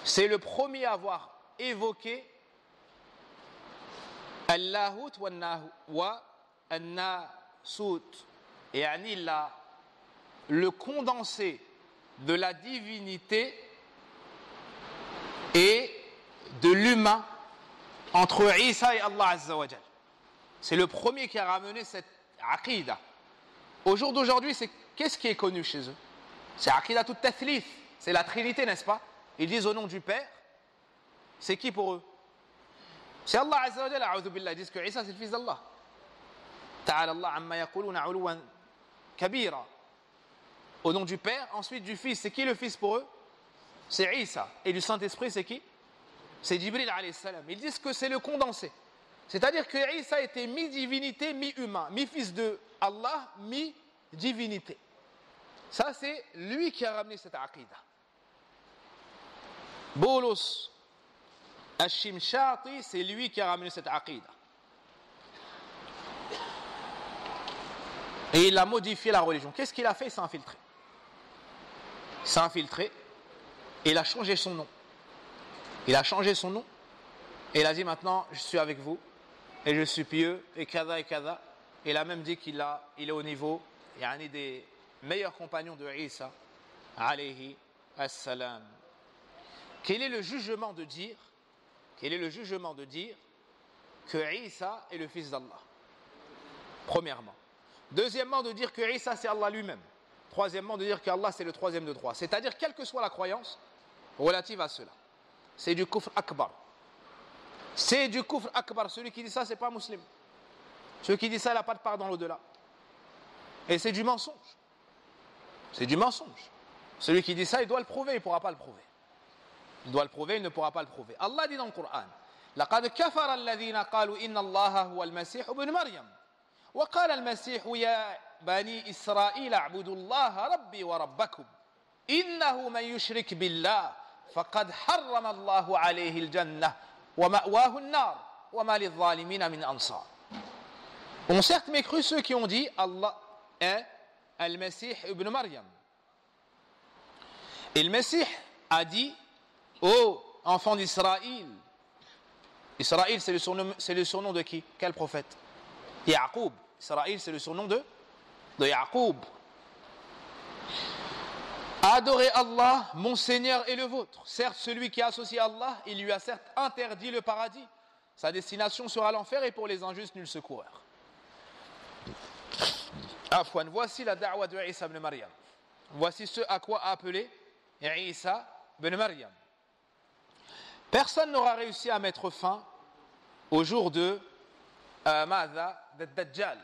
C'est le premier à avoir évoqué Allahut wa an-Nasut. Et le condensé de la divinité et de l'humain entre Isa et Allah Azza wa Jal. C'est le premier qui a ramené cette aqidah. Au jour d'aujourd'hui, qu'est-ce qui est connu chez eux? C'est aqidah tout tathlith, c'est la Trinité, n'est-ce pas? Ils disent au nom du Père. C'est qui pour eux? C'est Allah Azza wa Jal, a'udhu billah. Ils disent que Isa c'est le fils d'Allah. Ta'ala Allah amma yaquluna 'uluwan kabira. Au nom du Père, ensuite du Fils. C'est qui le Fils pour eux? C'est Isa. Et du Saint-Esprit, c'est qui? C'est Jibril alayhi salam. Ils disent que c'est le condensé. C'est-à-dire que Isa était mi-divinité, mi-humain, mi-fils de Allah, mi-divinité. Ça, c'est lui qui a ramené cette aqidah. Bolos al-Shimshati, c'est lui qui a ramené cette aqidah. Et il a modifié la religion. Qu'est-ce qu'il a fait? Il s'est infiltré. Il s'est infiltré et il a changé son nom. Il a changé son nom et il a dit maintenant je suis avec vous et je suis pieux et kada et kada. Il a même dit il est au niveau des meilleurs compagnons de Isa alayhi assalam. Quel est le jugement de dire que Isa est le fils d'Allah? Premièrement. Deuxièmement, de dire que Isa c'est Allah lui-même. Troisièmement, de dire qu'Allah c'est le troisième de trois. C'est-à-dire, quelle que soit la croyance relative à cela. C'est du kufr akbar. C'est du kufr akbar. Celui qui dit ça, c'est pas musulman. Celui qui dit ça, il n'a pas de part dans l'au-delà. Et c'est du mensonge. C'est du mensonge. Celui qui dit ça, il doit le prouver, il ne pourra pas le prouver. Il doit le prouver, il ne pourra pas le prouver. Allah dit dans le Coran, لقد كفر الذين قالوا إن الله هو المسيح ابن مريم وقال المسيح يا بني إسرائيل اعبدوا الله ربي وربكم إنه من يشرك بالله فقد حرم الله عليه الجنة ومأواه النار وما للظالمين من أنصار. Ont certes mécru ceux qui ont dit Allah est Al-Mesih ibn Maryam. Et le Messie a dit ô enfants d'Israël. Israël, c'est le surnom de qui? Quel prophète? Yaqub. Israël, c'est le surnom de Yaqub. Adorez Allah, mon Seigneur et le vôtre. Certes, celui qui associe Allah, il lui a certes interdit le paradis. Sa destination sera l'enfer et pour les injustes, nul secoureur. Afwan, voici la da'wa de Isa ibn Maryam. Voici ce à quoi a appelé Isa ibn Maryam. Personne n'aura réussi à mettre fin au jour de Dajjal.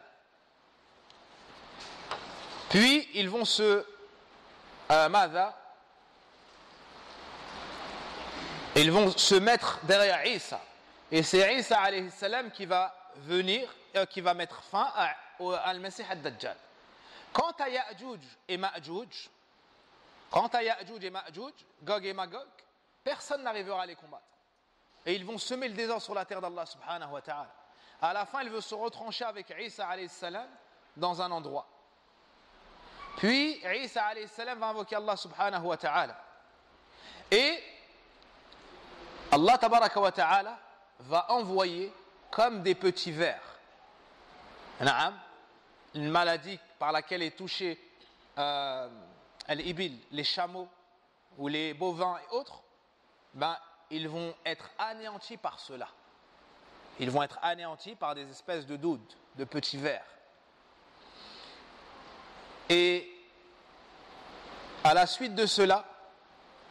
Puis ils vont ils vont se mettre derrière Isa. Et c'est Isa alayhi salam qui va venir, qui va mettre fin à Al-Mesih ad-Dajjal. Quant à Ya'juj et Ma'juj, Gog et Magog, personne n'arrivera à les combattre. Et ils vont semer le désordre sur la terre d'Allah subhanahu wa ta'ala. À la fin, il veut se retrancher avec Isa alayhi salam dans un endroit. Puis Isa alayhi salam va invoquer Allah subhanahu wa ta'ala. Et Allah tabaraka wa ta'ala va envoyer comme des petits vers. Une maladie par laquelle est touché al-ibil, les chameaux ou les bovins et autres, ils vont être anéantis par cela. Ils vont être anéantis par des espèces de doudes, de petits vers. Et à la suite de cela,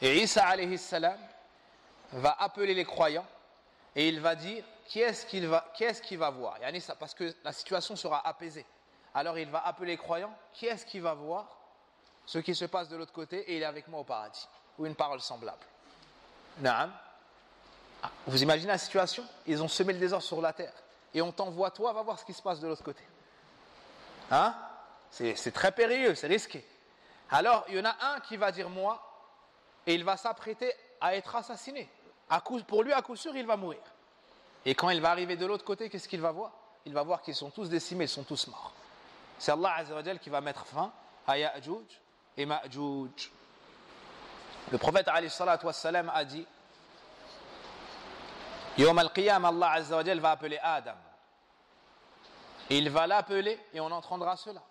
Isa alayhi salam va appeler les croyants et il va dire qui est-ce qu'il va voir, parce que la situation sera apaisée. Alors il va appeler les croyants, qui est-ce qui va voir ce qui se passe de l'autre côté et il est avec moi au paradis, ou une parole semblable. Naam. Vous imaginez la situation? Ils ont semé le désordre sur la terre et on t'envoie, toi, va voir ce qui se passe de l'autre côté. C'est très périlleux, c'est risqué. Alors il y en a un qui va dire moi et il va s'apprêter à être assassiné. Pour lui, à coup sûr, il va mourir. Et quand il va arriver de l'autre côté, qu'est-ce qu'il va voir? Il va voir qu'ils sont tous décimés, ils sont tous morts. C'est Allah Azza wa Jal qui va mettre fin à Ya'juj et Ma'juj. Le prophète alayhi salatu wassalam a dit Yawm al-Qiyam, Allah Azza wa Jal va appeler Adam. Il va l'appeler et on entendra cela.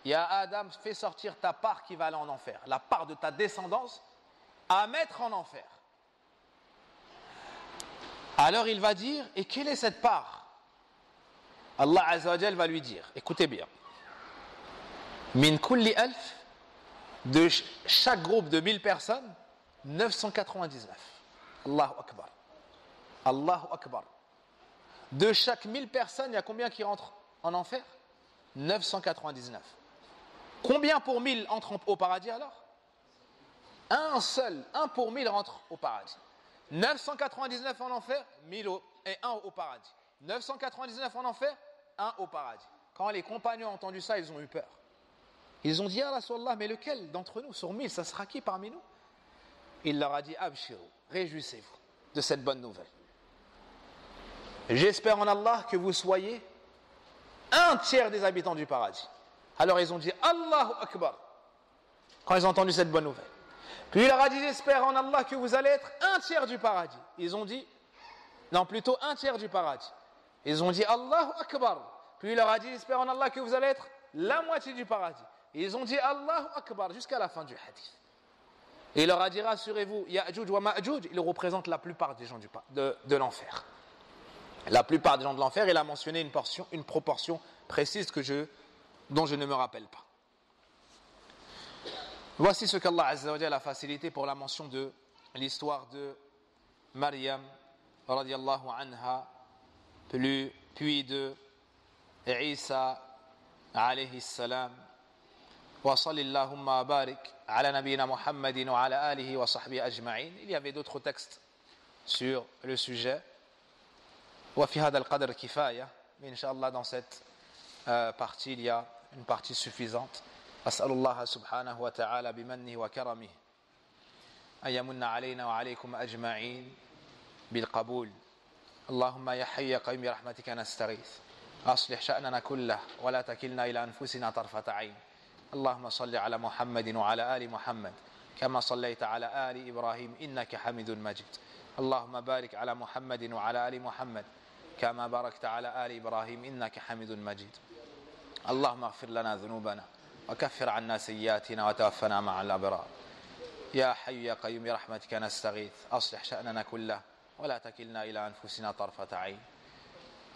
Ya Adam, fais sortir ta part qui va aller en enfer, la part de ta descendance à mettre en enfer. Alors il va dire, et quelle est cette part? Allah Azza wa Jal va lui dire, écoutez bien, min kulli alf, de chaque groupe de 1000 personnes, 999. Allahu Akbar. Allahu Akbar. De chaque 1000 personnes, il y a combien qui rentrent en enfer? 999. Combien pour 1000 entrent au paradis alors? Un pour 1000 rentre au paradis. 999 en enfer, 1000 et 1 au paradis. 999 en enfer, 1 au paradis. Quand les compagnons ont entendu ça, ils ont eu peur. Ils ont dit, ya Rasulallah, mais lequel d'entre nous, sur 1000, ça sera qui parmi nous? Il leur a dit, abshirou, réjouissez-vous de cette bonne nouvelle. J'espère en Allah que vous soyez un tiers des habitants du paradis. Alors ils ont dit, Allahu Akbar, quand ils ont entendu cette bonne nouvelle. Puis il leur a dit, j'espère en Allah que vous allez être un tiers du paradis. Ils ont dit, non, plutôt un tiers du paradis. Ils ont dit, Allahu Akbar. Puis il leur a dit, j'espère en Allah que vous allez être la moitié du paradis. Et ils ont dit, Allahu Akbar, jusqu'à la fin du hadith. Et il leur a dit, rassurez-vous, Ya'juj wa Ma'juj, ils représentent la plupart des gens de l'enfer. La plupart des gens de l'enfer, il a mentionné une proportion précise que je dont je ne me rappelle pas. Voici ce qu'Allah Azza wa Jalla a facilité pour la mention de l'histoire de Maryam radiyallahu anha, puis de Isa alayhi salam. Wa sallallahu wa barik ala nabina Muhammadin wa ala alihi wa sahbihi ajma'in. Il y avait d'autres textes sur le sujet. Wa fi hada al-qadr kifaya. Mais Inch'Allah, dans cette partie, il y a une partie suffisante. أسأل الله سبحانه وتعالى بمنه وكرمه أن يمن علينا وعليكم أجمعين بالقبول. اللهم يا حي يا قيوم برحمتك نستغيث أصلح شأننا كله ولا تكلنا إلى أنفسنا طرفة عين. اللهم صل على محمد وعلى آل محمد كما صليت على آل إبراهيم إنك حميد مجيد. اللهم بارك على محمد وعلى آل محمد كما باركت على آل إبراهيم إنك حميد مجيد. اللهم اغفر لنا ذنوبنا وكفر عنا سيئاتنا وتوفنا مع الأبرار. يا حي يا قيوم برحمتك نستغيث أصلح شأننا كله ولا تكلنا إلى أنفسنا طرفة عين.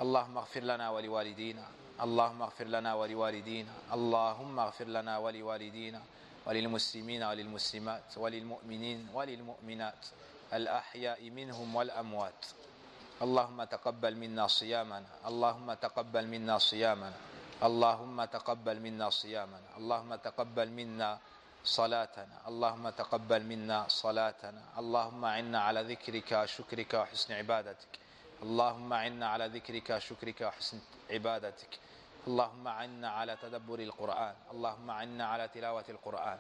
اللهم اغفر لنا ولوالدينا اللهم اغفر لنا ولوالدينا اللهم اغفر لنا ولوالدينا وللمسلمين وللمسلمات وللمؤمنين وللمؤمنات الأحياء منهم والأموات. اللهم تقبل منا صيامنا اللهم تقبل منا صيامنا اللهم تقبل منا صيامنا اللهم تقبل منا صلاتنا اللهم تقبل منا صلاتنا. اللهم عنا على ذكرك شكرك وحسن عبادتك اللهم عنا على ذكرك شكرك وحسن عبادتك. اللهم عنا على تدبر القرآن اللهم عنا على تلاوة القرآن.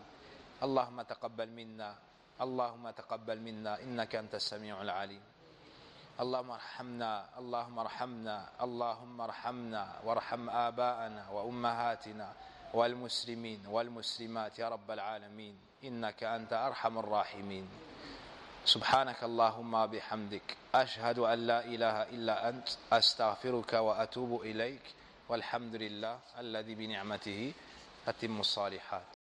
اللهم تقبل منا اللهم تقبل منا إنك أنت السميع العليم. اللهم ارحمنا اللهم ارحمنا اللهم ارحمنا وارحم آباءنا وأمهاتنا والمسلمين والمسلمات يا رب العالمين إنك أنت أرحم الراحمين. سبحانك اللهم بحمدك أشهد أن لا إله إلا أنت أستغفرك وأتوب إليك والحمد لله الذي بنعمته تتم الصالحات.